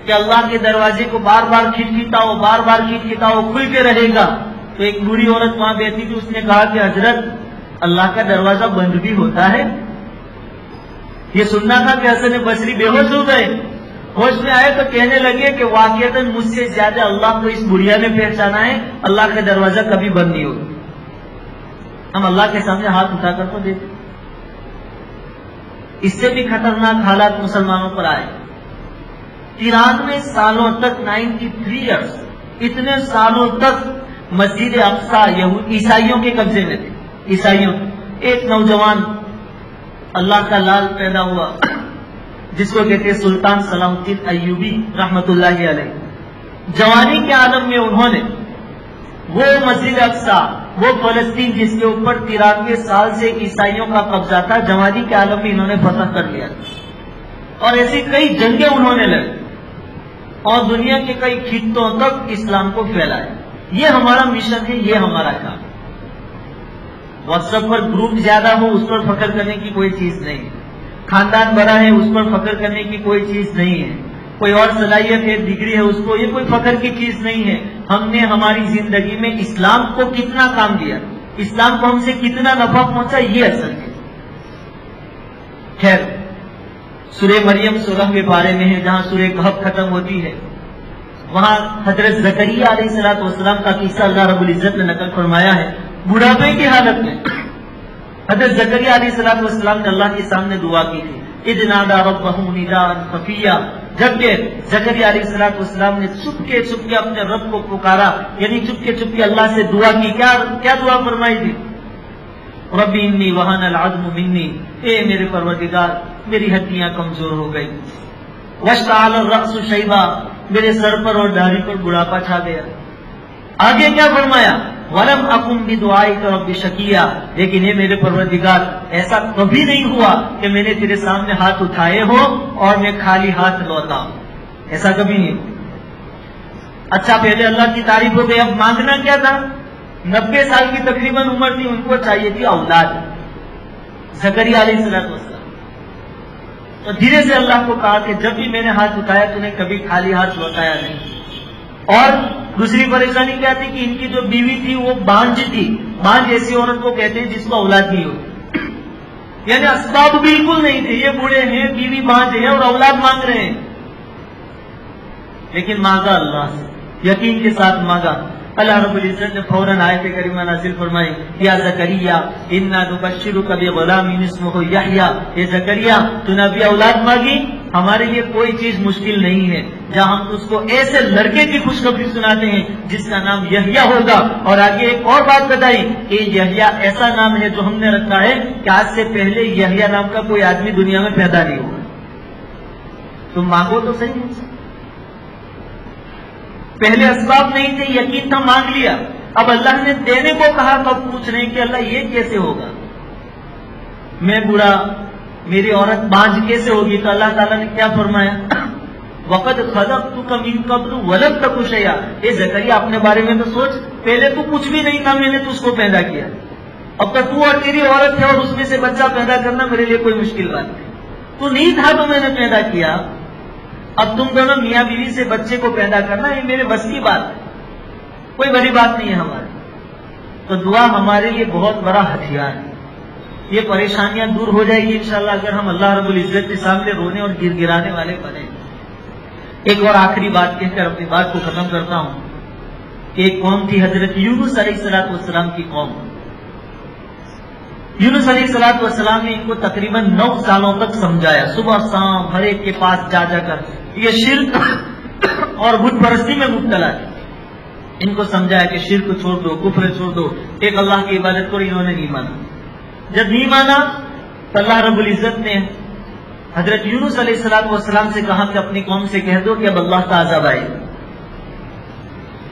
کہ اللہ کے دروازے کو بار بار کھٹکھٹاؤ، بار بار کھٹکھٹاؤ، کھل کے رہے گا۔ تو ایک بوڑھی عورت وہاں بیٹھی تھی، اس نے کہا کہ حضرت اللہ کا دروازہ بند بھی ہوتا ہے؟ یہ سننا تھا کہ حسن بصری بے ہوش ہو گئے۔ ہوش میں آئے تو کہنے لگے کہ واقعتاً مجھ سے زیادہ اللہ کو اس بڑھیا نے پہچانا ہے، اللہ کا دروازہ کبھی بند نہیں ہوگا۔ ہم اللہ کے سامنے ہاتھ اٹھا کر تو دیتے۔ اس سے بھی خطرناک حالات مسلمانوں پر آئے۔ 93 سالوں تک، 93 ایئرس، اتنے سالوں تک مسجد اقصی عیسائیوں کے قبضے میں تھے۔ عیسائیوں، ایک نوجوان اللہ کا لال پیدا ہوا جس کو کہتے ہیں سلطان صلاح الدین ایوبی رحمت اللہ علیہ۔ جوانی کے عالم میں انہوں نے وہ مسجد اقصی، وہ فلسطین جس کے اوپر 93 سال سے عیسائیوں کا قبضہ تھا، جوانی کے عالم میں انہوں نے فتح کر لیا، اور ایسی کئی جنگیں انہوں نے لڑی اور دنیا کے کئی خطوں تک اسلام کو پھیلایا۔ یہ ہمارا مشن ہے، یہ ہمارا کام۔ واٹس ایپ پر گروپ زیادہ ہو اس پر فخر کرنے کی کوئی چیز نہیں ہے، خاندان بڑا ہے اس پر فخر کرنے کی کوئی چیز نہیں ہے، کوئی اور صلاحیت ہے، ڈگری ہے، اس کو یہ کوئی فخر کی چیز نہیں ہے۔ ہم نے ہماری زندگی میں اسلام کو کتنا کام دیا، اسلام کو ہم سے کتنا نفع پہنچا، یہ اصل ہے۔ خیر، سورہ مریم 16ویں پارے میں ہے، جہاں سورہ کہف ختم ہوتی ہے، وہاں حضرت زکریا علیہ السلام کا قصہ اللہ رب العزت نے نقل فرمایا ہے۔ بڑھاپے کی حالت میں حضرت زکریا علیہ السلام نے اللہ کے سامنے دعا کی تھی، اذ نادى ربه نداء خفيا، جبکہ زکریا علیہ السلام نے چپکے چپکے اپنے رب کو پکارا، یعنی چپکے چپکے اللہ سے دعا کی۔ کیا دعا فرمائی تھی؟ ربی انی وہن العظم منی، اے میرے پروردگار میری ہڈیاں کمزور ہو گئی، واشتعل الرأس شیبا، میرے سر پر اور داڑھی پر بڑھاپا چھا گیا۔ آگے کیا فرمایا؟ وَلَمْ أَكُنْ بِدُعَائِكَ رَبِّ شَقِيًّا، لیکن یہ میرے پروردگار ایسا کبھی نہیں ہوا کہ میں نے تیرے سامنے ہاتھ اٹھائے ہو اور میں خالی ہاتھ لوٹا ہوں، ایسا کبھی نہیں ہوا۔ اچھا، پہلے اللہ کی تعریف ہو گئی، اب مانگنا کیا تھا؟ 90 سال کی تقریباً عمر تھی، ان کو چاہیے تھی اولاد، زکریا علیہ السلام۔ تو دھیرے سے اللہ کو کہا کہ جب بھی میں نے ہاتھ اٹھایا تو نے کبھی خالی ہاتھ لوٹایا نہیں۔ اور دوسری پریشانی کیا تھی کہ ان کی جو بیوی تھی وہ بانجھ تھی۔ بانجھ ایسی عورت کو کہتے ہیں جس کو اولاد نہیں ہوتی، یعنی اسباب بالکل نہیں تھے، یہ بوڑھے ہیں، بیوی بانجھ ہے اور اولاد مانگ رہے ہیں، لیکن مانگا اللہ سے، یقین کے ساتھ مانگا۔ اللہ رب العزت نے فوراً آیت کریمہ نازل فرمائی، یا زکریا انا نبشرک بغلام اسمہ یحییٰ، اے زکریا تو نے ابھی اولاد مانگی، ہمارے لیے کوئی چیز مشکل نہیں ہے جہاں ہم اس کو ایسے لڑکے کی خوشخبری سناتے ہیں جس کا نام یحییٰ ہوگا، اور آگے ایک اور بات بتائی کہ یحییٰ ایسا نام ہے جو ہم نے رکھا ہے کہ آج سے پہلے یحییٰ نام کا کوئی آدمی دنیا میں پیدا نہیں ہوا۔ تم مانگو تو صحیح ہے، پہلے اسباب نہیں تھے، یقین تھا، مانگ لیا، اب اللہ نے دینے کو کہا تو اب پوچھ رہے ہیں کہ اللہ یہ کیسے ہوگا؟ میں بوڑھا، میری عورت بانجھ کیسے ہوگی؟ تو اللہ تعالیٰ نے کیا فرمایا؟ وقد خلقتک من قبل ولم تک شیئا، اے زکریا اپنے بارے میں تو سوچ، پہلے تو کچھ بھی نہیں تھا، میں نے تو اس کو پیدا کیا، اب تک تو اور تیری عورت ہے اور اس میں سے بچہ پیدا کرنا میرے لیے کوئی مشکل بات نہیں، تو نہیں تھا تو میں نے پیدا کیا، اب تم دونوں میاں بیوی سے بچے کو پیدا کرنا یہ میرے بس کی بات ہے، کوئی بڑی بات نہیں ہے ہماری۔ تو دعا ہمارے لیے بہت بڑا ہتھیار ہے، یہ پریشانیاں دور ہو جائے گی انشاءاللہ اگر ہم اللہ رب العزت کے سامنے رونے اور گر گرانے والے بنے۔ ایک اور آخری بات کہہ کر اپنی بات کو ختم کرتا ہوں کہ ایک قوم تھی حضرت یونس علیہ السلام کی قوم۔ یونس علیہ السلام نے ان کو تقریباً 9 سالوں تک سمجھایا، صبح شام ہر ایک کے پاس جا جا کر یہ شرک اور بت پرستی میں مبتلا ہے، ان کو سمجھایا کہ شرک چھوڑ دو، کفر چھوڑ دو، ایک اللہ کی عبادت کرو، انہوں نے نہیں مانا۔ جب نہیں مانا تو اللہ رب العزت نے حضرت یونس علیہ السلام سے کہا کہ اپنی قوم سے کہہ دو کہ اب اللہ کا عذاب آئے۔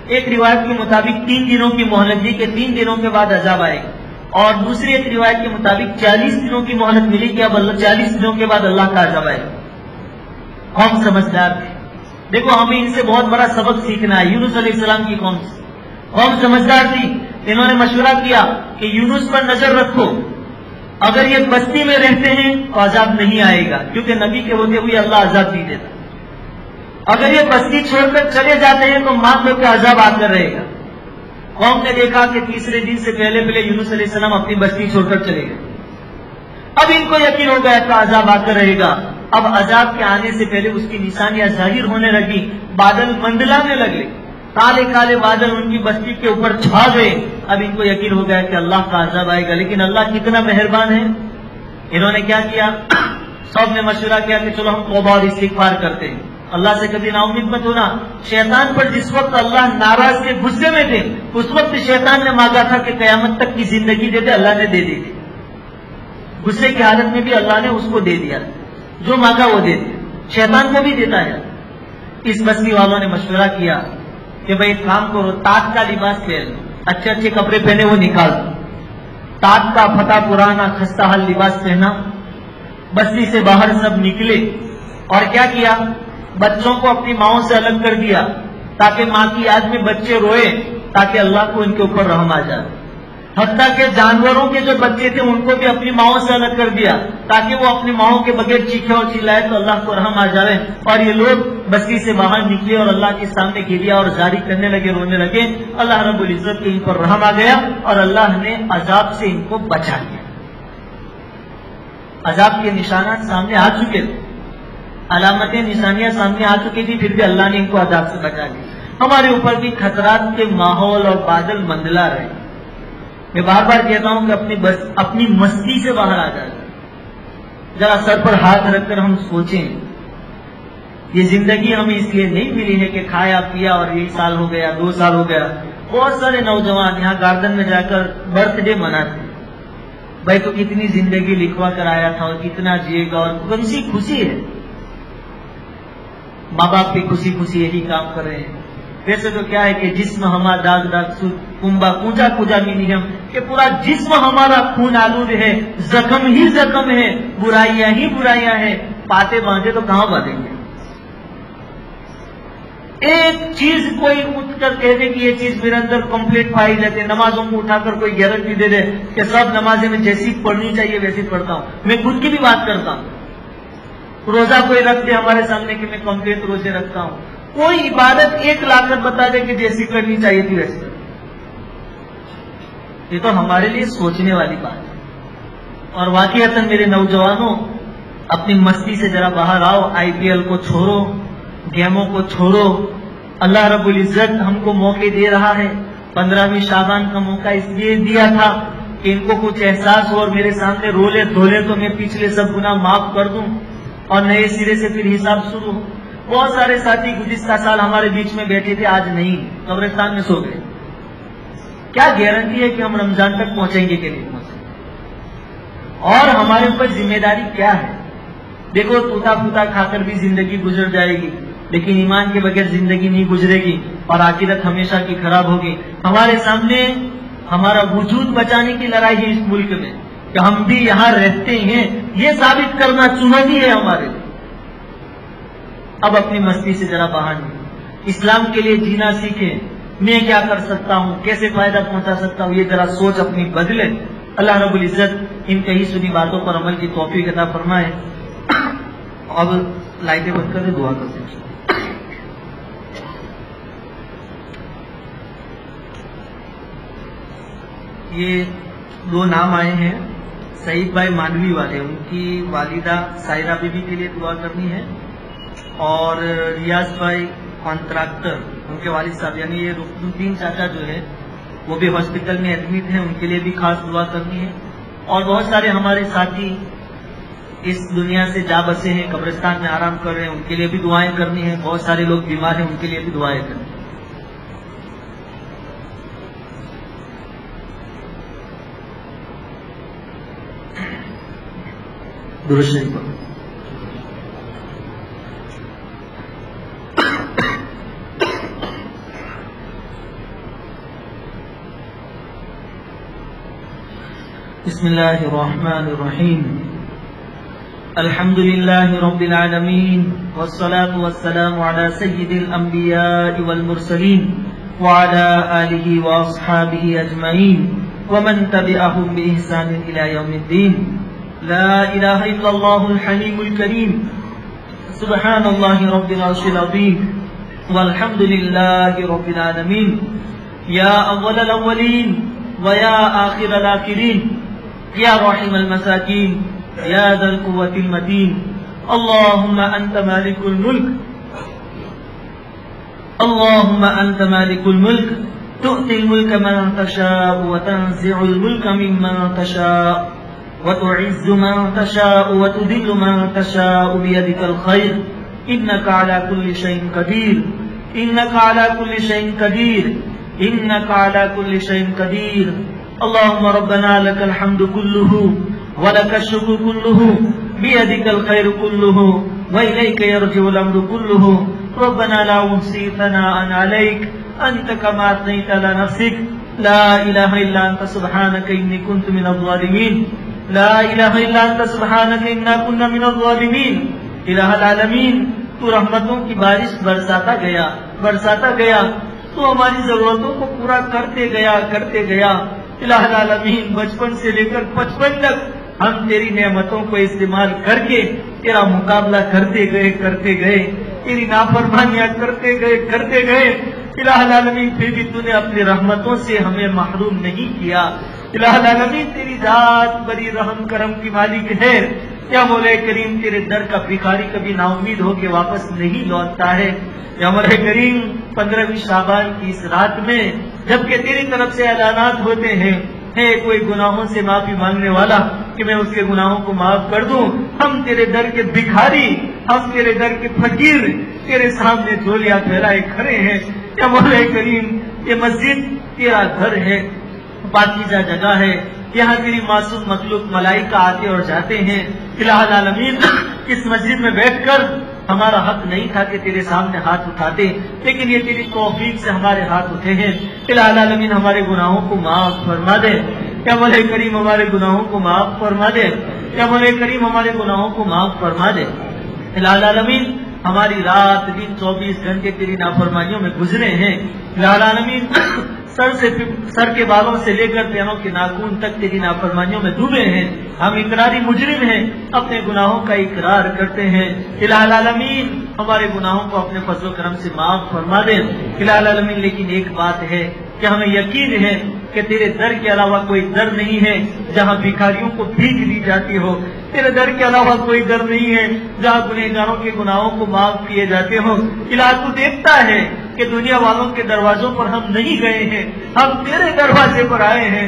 ایک روایت کے مطابق 3 دنوں کی مہلت دی کہ 3 دنوں کے بعد عذاب آئے، اور دوسری ایک روایت کے مطابق 40 دنوں کی مہلت ملی کہ اب 40 دنوں کے بعد اللہ کا عذاب آئے۔ قوم سمجھدار تھے، دیکھو ہمیں ان سے بہت بڑا سبق سیکھنا ہے۔ یونس علیہ السلام کی قوم سمجھدار تھی، انہوں نے مشورہ کیا کہ یونس پر نظر رکھو، اگر یہ بستی میں رہتے ہیں تو عذاب نہیں آئے گا، کیونکہ نبی کے ہوتے ہوئے اللہ عذاب نہیں دیتا، اگر یہ بستی چھوڑ کر چلے جاتے ہیں تو مان لو کہ عذاب آ کر رہے گا۔ قوم نے دیکھا کہ تیسرے دن سے پہلے یونس علیہ السلام اپنی بستی چھوڑ کر چلے گئے، اب ان کو یقین ہو گیا کہ عذاب آ کر رہے گا۔ اب عذاب کے آنے سے پہلے اس کی نشانیاں ظاہر ہونے لگی، بادل منڈلانے لگے، کالے کالے بادل ان کی بستی کے اوپر چھا گئے۔ اب ان کو یقین ہو گیا کہ اللہ کا عذاب آئے گا، لیکن اللہ کتنا مہربان ہے، انہوں نے کیا کیا؟ سب نے مشورہ کیا کہ چلو ہم توبہ اور استغفار کرتے ہیں، اللہ سے کبھی نا امید مت ہونا۔ شیطان پر جس وقت اللہ ناراض کے غصے میں تھے اس وقت شیطان نے مانگا تھا کہ قیامت تک کی زندگی دے دے، اللہ نے دے دی تھی، غصے کی حالت میں بھی اللہ نے اس کو دے دیا، جو مانگا وہ دے دیا، شیطان کو بھی دیتا ہے۔ اس بستی والوں نے مشورہ کیا کہ بھائی ایک کام کرو، تاج کا لباس پہن، اچھے اچھے کپڑے پہنے وہ نکال دو، تاج کا پھٹا پرانا خستہ حال لباس پہنا، بستی سے باہر سب نکلے، اور کیا کیا؟ بچوں کو اپنی ماؤں سے الگ کر دیا تاکہ ماں کی یاد میں بچے روئے، تاکہ اللہ کو ان کے اوپر رحم آ جائے۔ حتیٰ کہ جانوروں کے جو بچے تھے ان کو بھی اپنی ماؤں سے الگ کر دیا تاکہ وہ اپنی ماؤں کے بغیر چیخے اور چلائے تو اللہ کو رحم آ جائے۔ اور یہ لوگ بستی سے باہر نکلے اور اللہ کے سامنے گریا اور زاری کرنے لگے، رونے لگے۔ اللہ رب العزت کے ان پر رحم آ گیا اور اللہ نے عذاب سے ان کو بچا لیا۔ عذاب کے نشانات سامنے آ چکے تھے، علامتیں نشانیاں سامنے آ چکی تھی، پھر بھی اللہ نے ان کو عذاب سے بچا لیا۔ ہمارے اوپر بھی خطرات کے ماحول اور بادل منڈلا رہے۔ میں بار بار کہتا ہوں کہ اپنی مستی سے باہر آ جائے، ذرا سر پر ہاتھ رکھ کر ہم سوچیں، یہ زندگی ہمیں اس لیے نہیں ملی ہے کہ کھایا پیا اور یہی سال ہو گیا، 2 سال ہو گیا۔ بہت سارے نوجوان یہاں گارڈن میں جا کر برتھ ڈے مناتے ہیں، بھائی تو کتنی زندگی لکھوا کر آیا تھا اور کتنا جیے گا، اور کون سی خوشی ہے، ماں باپ بھی خوشی خوشی یہی کام کر رہے ہیں۔ ویسے تو کیا ہے کہ جسم ہمارا داغ داغ کنبا کوجا کوجا مینی ہم کہ پورا جسم ہمارا خون آلود ہے، زخم ہی زخم ہے، برائیاں ہی برائیاں ہیں، پاتے باندھے تو کہاں باندھیں گے؟ ایک چیز کوئی اٹھ کر کہہ دے کہ یہ چیز میرے اندر کمپلیٹ پائی جاتی ہے، نمازوں کو اٹھا کر کوئی گارنٹی دے دے کہ سب نمازیں میں جیسی پڑھنی چاہیے ویسی پڑھتا ہوں، میں خود کی بھی بات کرتا ہوں، روزہ کوئی رکھ دے ہمارے سامنے کہ میں کمپلیٹ روزے رکھتا ہوں، کوئی عبادت 1 لاکھ بتا دے کہ جیسی کرنی چاہیے تھی ویسی، یہ تو ہمارے لیے سوچنے والی بات ہے۔ اور واقعتاً میرے نوجوانوں، اپنی مستی سے ذرا باہر آؤ، IPL کو چھوڑو، گیموں کو چھوڑو۔ اللہ رب العزت ہم کو موقع دے رہا ہے، 15ویں شعبان کا موقع اس لیے دیا تھا کہ ان کو کچھ احساس ہو اور میرے سامنے رولے دھولے تو میں پچھلے سب گناہ معاف کر دوں۔ اور نئے سرے سے پھر حساب شروع ہو. بہت سارے ساتھی گزشتہ سال ہمارے بیچ میں بیٹھے تھے، آج نہیں، قبرستان میں سو گئے. کیا گارنٹی ہے کہ ہم رمضان تک پہنچیں گے کہ نہیں پہنچیں گے؟ اور ہمارے اوپر ذمہ داری کیا ہے؟ دیکھو، ٹوٹا پھوٹا کھا کر بھی زندگی گزر جائے گی، لیکن ایمان کے بغیر زندگی نہیں گزرے گی اور آخرت ہمیشہ کی خراب ہوگی. ہمارے سامنے ہمارا وجود بچانے کی لڑائی ہے اس ملک میں کہ ہم بھی یہاں رہتے ہیں، یہ ثابت کرنا چنوتی ہے ہمارے لیے. اب اپنی مستی سے ذرا باہر نکلیں، اسلام کے لیے جینا سیکھیں. میں کیا کر سکتا ہوں، کیسے فائدہ پہنچا سکتا ہوں، یہ ذرا سوچ اپنی بدلے. اللہ رب العزت ان کہی سنی باتوں پر عمل کی توفیق عطا فرمائے. اب لائٹیں بند کر دعا کرتے ہیں. یہ دو نام آئے ہیں، سعید بھائی مانوی والے، ان کی والدہ سائرہ بی بی کے لیے دعا کرنی ہے، اور ریاض بھائی کانٹریکٹر، ان کے والد صاحب یعنی یہ رکن الدین چاچا جو ہے وہ بھی ہاسپٹل میں ایڈمٹ ہیں، ان کے لیے بھی خاص دعا کرنی ہے. اور بہت سارے ہمارے ساتھی اس دنیا سے جا بسے ہیں، قبرستان میں آرام کر رہے ہیں، ان کے لیے بھی دعائیں کرنی ہیں. بہت سارے لوگ بیمار ہیں، ان کے لیے بھی دعائیں کرنی ہیں. درود شریف پڑھو. بسم اللہ الرحمن الرحیم. الحمد للہ رب العالمین والصلاة والسلام علی سید الانبیاء والمرسلین وعلی آلہ واصحابہ اجمعین ومن تبعہم بإحسان الی یوم الدین. لا الہ الا اللہ الحلیم الکریم سبحان اللہ رب العرش العظیم والحمد للہ رب العالمین. یا اول الاولین ویا آخر الاخرین یا راحم المساکین یا ذا القوة المتین. اللہم انت مالک الملک، اللہم انت مالک الملک تؤتی الملک من تشاء وتنزع الملک ممن تشاء وتعز من تشاء وتذل من تشاء بيدك الخير إنك على كل شيء قدير، إنك على كل شيء قدير، إنك على كل شيء قدير. اللهم ربنا لك الحمد كله ولك الشكر كله بيدك الخير كله وإليك يرجع الأمر كله. ربنا لا نحصي ثناء عليك أنت كما أثنيت على نفسك. لا إله إلا أنت سبحانك إني كنت من الظالمين. لا الہ الا انت سبحانک انا کنا من الظالمین. الہ العالمین، تو رحمتوں کی بارش برساتا گیا، تو ہماری ضرورتوں کو پورا کرتے گیا. الہ العالمین، بچپن سے لے کر 55 تک ہم تیری نعمتوں کو استعمال کر کے تیرا مقابلہ کرتے گئے، تیری نافرمانیاں کرتے گئے. الہ العالمین، پھر بھی تو نے اپنی رحمتوں سے ہمیں محروم نہیں کیا. الہ العالمین، تیری ذات بڑی رحم کرم کی مالک ہے. یا مولا کریم، تیرے در کا بھکاری کبھی نا امید ہو کے واپس نہیں لوٹتا ہے. یا مولا کریم، 15ویں شعبان کی اس رات میں جبکہ تیری طرف سے اعلانات ہوتے ہیں، ہے کوئی گناہوں سے معافی مانگنے والا کہ میں اس کے گناہوں کو معاف کر دوں. ہم تیرے در کے بھکاری، ہم تیرے در کے فقیر تیرے سامنے جھولیاں پھیلائے کھڑے ہیں. یا مولا کریم، یہ مسجد تیرا گھر ہے، پاکیزہ جگہ ہے، یہاں تیری معصوم مخلوق ملائکہ آتے اور جاتے ہیں. الہ العالمین، اس مسجد میں بیٹھ کر ہمارا حق نہیں تھا کہ تیرے سامنے ہاتھ اٹھاتے، لیکن یہ تیری توفیق سے ہمارے ہاتھ اٹھے ہیں. الہ العالمین، ہمارے گناہوں کو معاف فرما دے. یا مولا کریم، ہمارے گناہوں کو معاف فرما دے. یا مولا کریم، ہمارے گناہوں کو معاف فرما دے. الہ العالمین، ہماری رات دن 24 گھنٹے تیری نافرمانیوں میں گزرے ہیں. الہ العالمین، سر کے بالوں سے لے کر پیروں کے ناخن تک تیری نافرمانیوں میں ڈوبے ہیں. ہم اقراری مجرم ہیں، اپنے گناہوں کا اقرار کرتے ہیں. الہ العالمین، ہمارے گناہوں کو اپنے فضل و کرم سے معاف فرما دے. الہ العالمین، لیکن ایک بات ہے کہ ہمیں یقین ہے کہ تیرے در کے علاوہ کوئی در نہیں ہے جہاں بھکاریوں کو بھیج دی جاتی ہو. تیرے در کے علاوہ کوئی در نہیں ہے جہاں گنہگاروں کے گناہوں کو معاف کیے جاتے ہو. الہ تو دیکھتا ہے کہ دنیا والوں کے دروازوں پر ہم نہیں گئے ہیں، ہم تیرے دروازے پر آئے ہیں.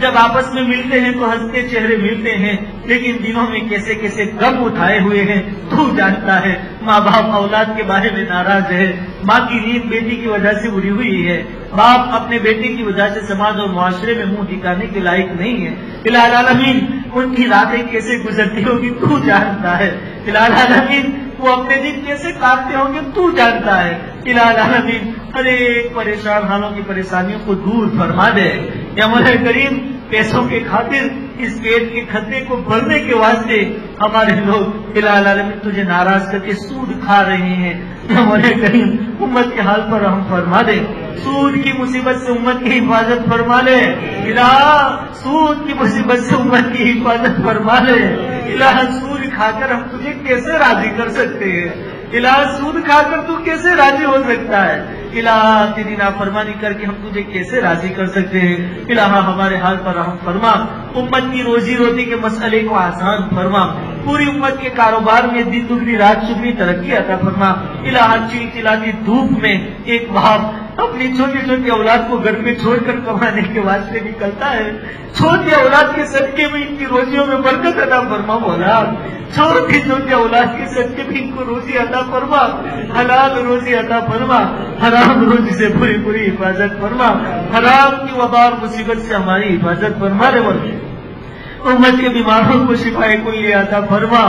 جب آپس میں ملتے ہیں تو ہنستے چہرے ملتے ہیں، لیکن دنوں میں کیسے کیسے غم اٹھائے ہوئے ہیں تو جانتا ہے۔ ماں باپ اولاد کے بارے میں ناراض ہے، ماں کی نیند بیٹی کی وجہ سے اڑی ہوئی ہے، باپ اپنے بیٹے کی وجہ سے سماج اور معاشرے میں منہ دکھانے کے لائق نہیں ہے۔ الہ العالمین ان کی راتیں کیسے گزرتی ہوگی تو جانتا ہے۔ الہ العالمین وہ اپنے دن کیسے کاٹتے ہوں گے تو جانتا ہے۔ الہ العالمین ہر ایک پریشان حالوں کی پریشانیوں کو دور فرما دے۔ یا مولا کریم پیسوں کے خاطر اس پیٹ کے کھدے کو بھرنے کے واسطے ہمارے لوگ الہ العالمین تجھے ناراض کر کے سود کھا رہے ہیں۔ یا مولا کریم امت کے حال پر رحم فرما دے، سود کی مصیبت سے امت کی حفاظت فرما لے۔ الہ سود کی مصیبت سے امت کی حفاظت فرما لے۔ الہ سود کھا کر ہم تجھے کیسے راضی کر سکتے ہیں؟ الہ سود کھا کر تو کیسے راضی ہو سکتا ہے؟ الہ تیری نافرمانی کر کے ہم تجھے کیسے راضی کر سکتے ہیں؟ الہ ہمارے حال پر رحم فرما، امت کی روزی روٹی کے مسئلے کو آسان فرما، پوری امت کے کاروبار میں دن دگنی رات چگنی ترقی عطا فرما۔ الہ چلچلاتی دھوپ میں ایک باپ اپنی چھوٹی چھوٹی اولاد کو گھر میں چھوڑ کر کمانے کے واسطے نکلتا ہے، چھوٹی اولاد کے صدقے میں ان کی روزیوں میں برکت عطا فرما مولا، چھوٹی چھوٹی اولاد کے صدقے میں ان کو روزی عطا فرما، حلال روزی عطا فرما، حرام روزی سے پوری پوری حفاظت فرما، حرام کی وبا اور مصیبت سے ہماری حفاظت فرما دے مولا۔ امت کے بیماروں کو شفا کلی عطا فرما۔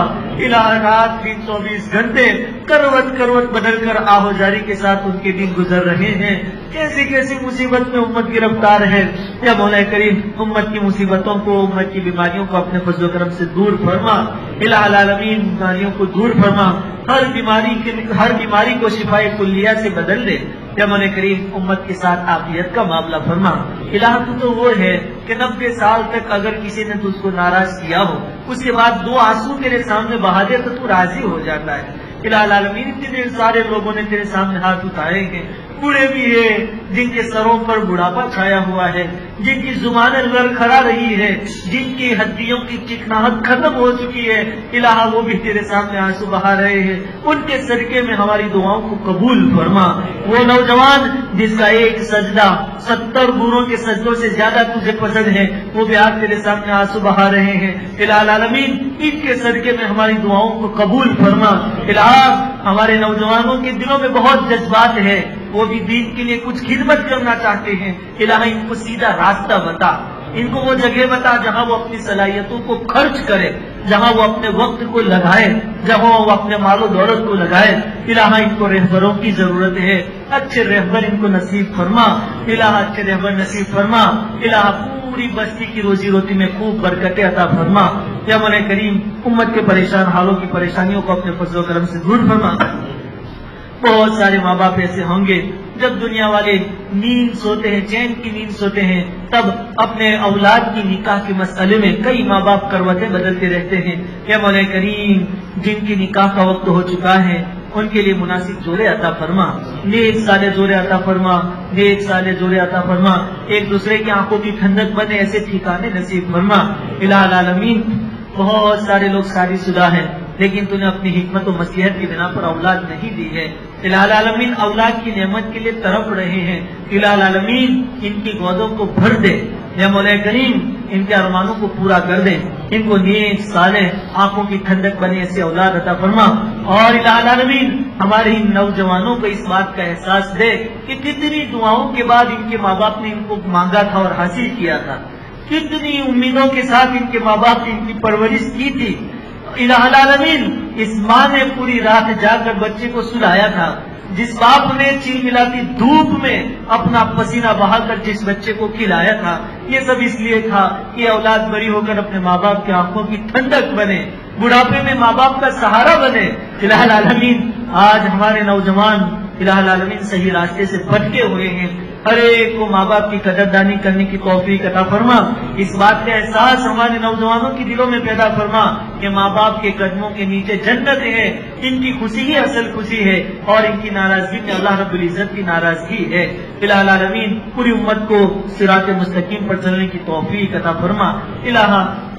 الہ رات دن 24 گھنٹے کروٹ کروٹ بدل کر آہو جاری کے ساتھ ان کے دن گزر رہے ہیں، کیسی کیسی مصیبت میں امت گرفتار ہے۔ یا مولا کریم امت کی مصیبتوں کو، امت کی بیماریوں کو اپنے فضل و کرم سے دور فرما۔ الہ العالمین بیماریوں کو دور فرما، ہر بیماری کو شفا کلیہ سے بدل دے۔ یا مولا کریم امت کے ساتھ عافیت کا معاملہ فرما۔ الہ تو وہ ہے کہ 90 سال تک اگر کسی نے تجھ کو ناراض کیا ہو، اس کے بعد 2 آنسو تیرے سامنے بہا دے تو راضی ہو جاتا ہے۔ الہ العالمین اتنے سارے لوگوں نے تیرے سامنے ہاتھ اٹھائے ہیں، بوڑھے بھی ہیں جن کے سروں پر بڑھاپا چھایا ہوا ہے، جن کی زبانیں لڑکھڑا رہی ہے، جن کی ہڈیوں کی چکناہٹ ختم ہو چکی ہے، الہ وہ بھی تیرے سامنے آنسو بہا رہے ہیں، ان کے صدقے میں ہماری دعاؤں کو قبول فرما۔ وہ نوجوان جس کا ایک سجدہ 70 گوروں کے سجدوں سے زیادہ تجھے پسند ہے، وہ بھی آج تیرے سامنے آنسو بہا رہے ہیں، الہ العالمین ان کے صدقے میں ہماری دعاؤں کو قبول فرما۔ الہ ہمارے نوجوانوں کے دلوں میں بہت جذبات ہے، وہ بھی دین کے لیے کچھ خدمت کرنا چاہتے ہیں، الہ ان کو سیدھا راستہ بتا، ان کو وہ جگہ بتا جہاں وہ اپنی صلاحیتوں کو خرچ کرے، جہاں وہ اپنے وقت کو لگائے، جہاں وہ اپنے مال و دولت کو لگائے۔ الہ ان کو رہبروں کی ضرورت ہے، اچھے رہبر ان کو نصیب فرما، الہ اچھے رہبر نصیب فرما، الہ پوری بستی کی روزی روٹی میں خوب برکتیں عطا فرما۔ یا مولا کریم امت کے پریشان حالوں کی پریشانیوں کو اپنے فضل و کرم سے دور فرما۔ بہت سارے ماں باپ ایسے ہوں گے جب دنیا والے نیند سوتے ہیں، چین کی نیند سوتے ہیں، تب اپنے اولاد کی نکاح کے مسئلے میں کئی ماں باپ کروٹیں بدلتے رہتے ہیں۔ یا مولا کریم جن کی نکاح کا وقت ہو چکا ہے ان کے لیے مناسب جوڑے عطا فرما، نیک صالح جوڑے عطا فرما، نیک صالح جوڑے عطا فرما، ایک دوسرے کی آنکھوں کی ٹھنڈک بنے ایسے ٹھکانے نصیب فرما۔ الہ العالمین بہت سارے لوگ شادی شدہ ہیں لیکن تو نے اپنی حکمت و مصلحت کی بنا پر اولاد نہیں دی ہے، الہ العالمین اولاد کی نعمت کے لیے تڑپ رہے ہیں، الہ العالمین ان کی گودوں کو بھر دے، یا مولا کریم ان کے ارمانوں کو پورا کر دے، ان کو نیک صالح آنکھوں کی ٹھنڈک بنے ایسے اولاد عطا فرما۔ اور الہ العالمین ہمارے ان نوجوانوں کو اس بات کا احساس دے کہ کتنی دعاؤں کے بعد ان کے ماں باپ نے ان کو مانگا تھا اور حاصل کیا تھا، کتنی امیدوں کے ساتھ ان کے ماں باپ نے ان کی پرورش کی تھی۔ الہ العالمین اس ماں نے پوری رات جا کر بچے کو سلایا تھا، جس باپ نے چلملاتی دھوپ میں اپنا پسینہ بہا کر جس بچے کو کھلایا تھا، یہ سب اس لیے تھا کہ اولاد بڑی ہو کر اپنے ماں باپ کی آنکھوں کی ٹھنڈک بنے، بڑھاپے میں ماں باپ کا سہارا بنے۔ الہ العالمین آج ہمارے نوجوان الہ العالمین صحیح راستے سے بھٹکے ہوئے ہیں، ہر ایک کو ماں باپ کی قدردانی کرنے کی توفیق عطا فرما۔ اس بات کا احساس ہمارے نوجوانوں کے دلوں میں پیدا فرما کہ ماں باپ کے قدموں کے نیچے جنت ہے، ان کی خوشی ہی اصل خوشی ہے اور ان کی ناراضگی میں اللہ رب العزت کی ناراضگی ہے۔ الہ العالمین پوری امت کو صراط مستقیم پر چلنے کی توفیق عطا فرما۔ الہ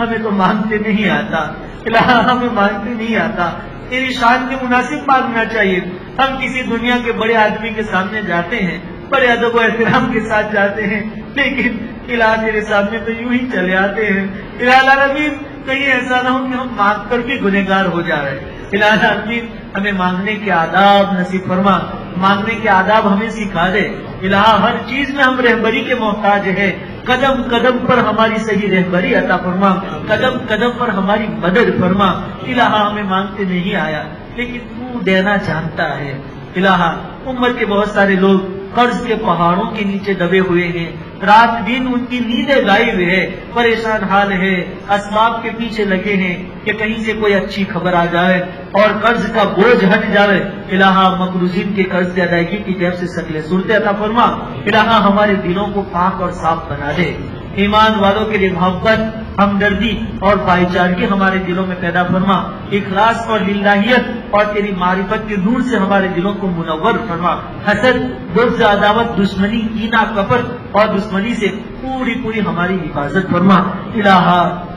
ہمیں تو مانگتے نہیں آتا، الہ ہمیں مانگتے نہیں آتا، تیری شان کے مناسب مانگنا چاہیے۔ ہم کسی دنیا کے بڑے آدمی کے سامنے جاتے ہیں، بڑے ادب و احترام کے ساتھ جاتے ہیں، لیکن الہ تیرے سامنے تو یوں ہی چلے آتے ہیں، الہ العالمین کہیں ایسا نہ ہو کہ ہم مانگ کر بھی گنہگار ہو جا رہے ہیں، الہ العالمین ہمیں مانگنے کے آداب نصیب فرما، مانگنے کے آداب ہمیں سکھا دے، الہ ہر چیز میں ہم رہبری کے محتاج ہیں، قدم قدم پر ہماری صحیح رہبری عطا فرما، قدم قدم پر ہماری مدد فرما، الہ ہمیں مانگتے نہیں آیا لیکن تو دینا جانتا ہے، الہ امت کے بہت سارے لوگ قرض کے پہاڑوں کے نیچے دبے ہوئے ہیں، رات دن ان کی نیندیں غائب ہے، پریشان حال ہے، اسباب کے پیچھے لگے ہیں کہ کہیں سے کوئی اچھی خبر آ جائے اور قرض کا بوجھ ہٹ جائے، الہ مقروضین کے قرض کی ادائیگی کی جیب سے شکلیں صورتیں عطا فرما، الہ ہمارے دلوں کو پاک اور صاف بنا دے، ایمان والوں کے لیے محبت، ہمدردی اور بھائی چارگی ہمارے دلوں میں پیدا فرما، اخلاص اور للہیت اور تیری معرفت کے نور سے ہمارے دلوں کو منور فرما، حسد، بغض، عداوت، دشمنی، کینہ، کپٹ اور دشمنی سے پوری ہماری حفاظت فرما، الہ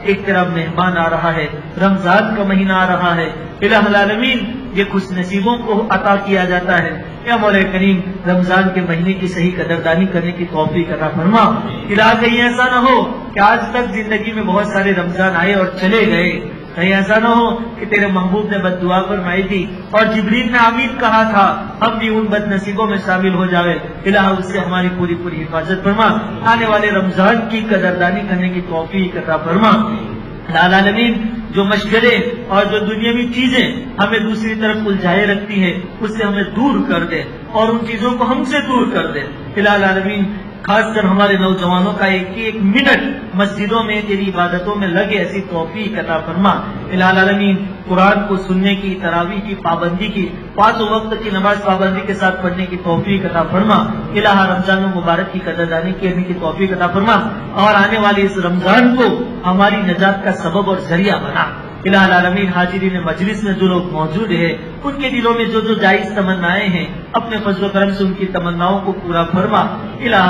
ایک طرف مہمان آ رہا ہے، رمضان کا مہینہ آ رہا ہے، الہ العالمین یہ خوش نصیبوں کو عطا کیا جاتا ہے، یا مولا کریم رمضان کے مہینے کی صحیح قدردانی کرنے کی توفیق عطا فرما، الہ کہیں ایسا نہ ہو کہ آج تک زندگی میں بہت سارے رمضان آئے اور چلے گئے، کہیں ایسا نہ ہو کہ تیرے محبوب نے بد دعا فرمائی تھی اور جبریل نے آمین کہا تھا، ہم بھی ان بد نصیبوں میں شامل ہو جاوے، الہ اس سے ہماری پوری حفاظت فرما، آنے والے رمضان کی قدردانی کرنے کی توفیق عطا فرما، العالمین جو مشغلے اور جو دنیاوی چیزیں ہمیں دوسری طرف الجھائے رکھتی ہیں اس سے ہمیں دور کر دے اور ان چیزوں کو ہم سے دور کر دے، العالمین خاص کر ہمارے نوجوانوں کا ایک منٹ مسجدوں میں تیری عبادتوں میں لگے ایسی توفیق عطا فرما، العالمین قرآن کو سننے کی، تراویح کی پابندی کی، 5 وقت کی نماز پابندی کے ساتھ پڑھنے کی توفیق عطا فرما، الہ رمضان مبارک کی قدردانی کرنے کی توفیق عطا فرما اور آنے والے اس رمضان کو ہماری نجات کا سبب اور ذریعہ بنا، الہ العالمین حاضرین مجلس میں جو لوگ موجود ہیں ان کے دلوں میں جو جائز تمنائیں ہیں اپنے فضل و کرم سے ان کی تمناؤں کو پورا فرما، الہ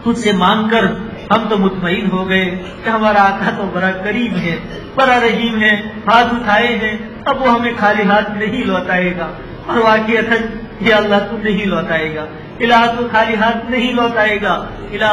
تجھ سے مانگ کر ہم تو مطمئن ہو گئے کہ ہمارا آقا تو بڑا کریم ہے، بڑا رحیم ہے، ہاتھ اٹھائے ہیں اب وہ ہمیں خالی ہاتھ نہیں لوٹائے گا، اور واقعتاً یہ اللہ تو نہیں لوٹائے گا، الہ تو خالی ہاتھ نہیں لوٹائے گا، الہ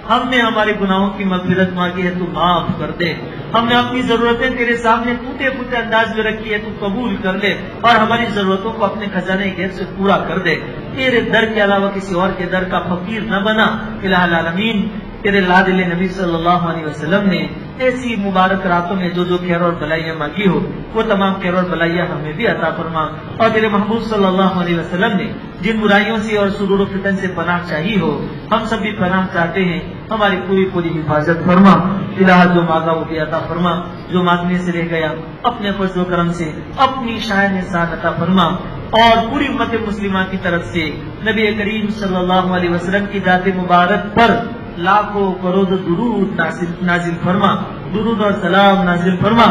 ہم نے ہمارے گناہوں کی مغفرت مانگی ہے تو معاف کر دے، ہم نے اپنی ضرورتیں تیرے سامنے ٹوٹے پھوٹے انداز میں رکھی ہے تو قبول کر لے اور ہماری ضرورتوں کو اپنے خزانے غیب سے پورا کر دے، تیرے در کے علاوہ کسی اور کے در کا فقیر نہ بنا، الہ العالمین تیرے لادل نبی صلی اللہ علیہ وسلم نے ایسی مبارک راتوں میں جو خیر اور بلائیاں مانگی ہو وہ تمام خیر اور بلائیاں ہمیں بھی عطا فرما، اور تیرے محبوب صلی اللہ علیہ وسلم نے جن برائیوں سے اور شرور و فتن سے پناہ چاہی ہو ہم سب بھی پناہ چاہتے ہیں، ہماری پوری حفاظت فرما، الہ جو مانگا وہ بھی عطا فرما، جو مانگنے سے رہ گیا اپنے فضل و کرم سے اپنی شان ساتھ عطا فرما، اور پوری امت مسلمہ کی طرف سے نبی کریم صلی اللہ علیہ وسلم کی ذات مبارک پر لاکھوں کروڑ درود نازل فرما، درود اور سلام نازل فرما،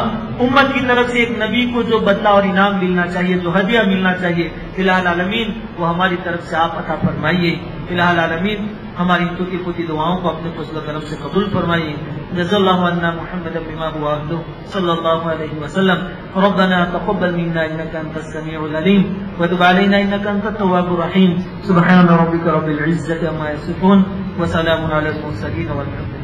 امت کی طرف سے ایک نبی کو جو بدلہ اور انعام ملنا چاہیے، جو ہدیہ ملنا چاہیے، الہ العالمین وہ ہماری طرف سے آپ عطا فرمائیے، الہ العالمین ہماری ٹوٹی پھوٹی دعاؤں کو اپنے فضل و کرم سے قبول فرمائیے، جزا اللہ عنا محمد بما هو اهله صلی اللہ علیہ وسلم، ربنا تقبل منا انك انت السميع العليم وتب علينا انك انت التواب الرحيم، سبحان ربك رب العزة عما يصفون وسلام على المرسلين والحمد لله.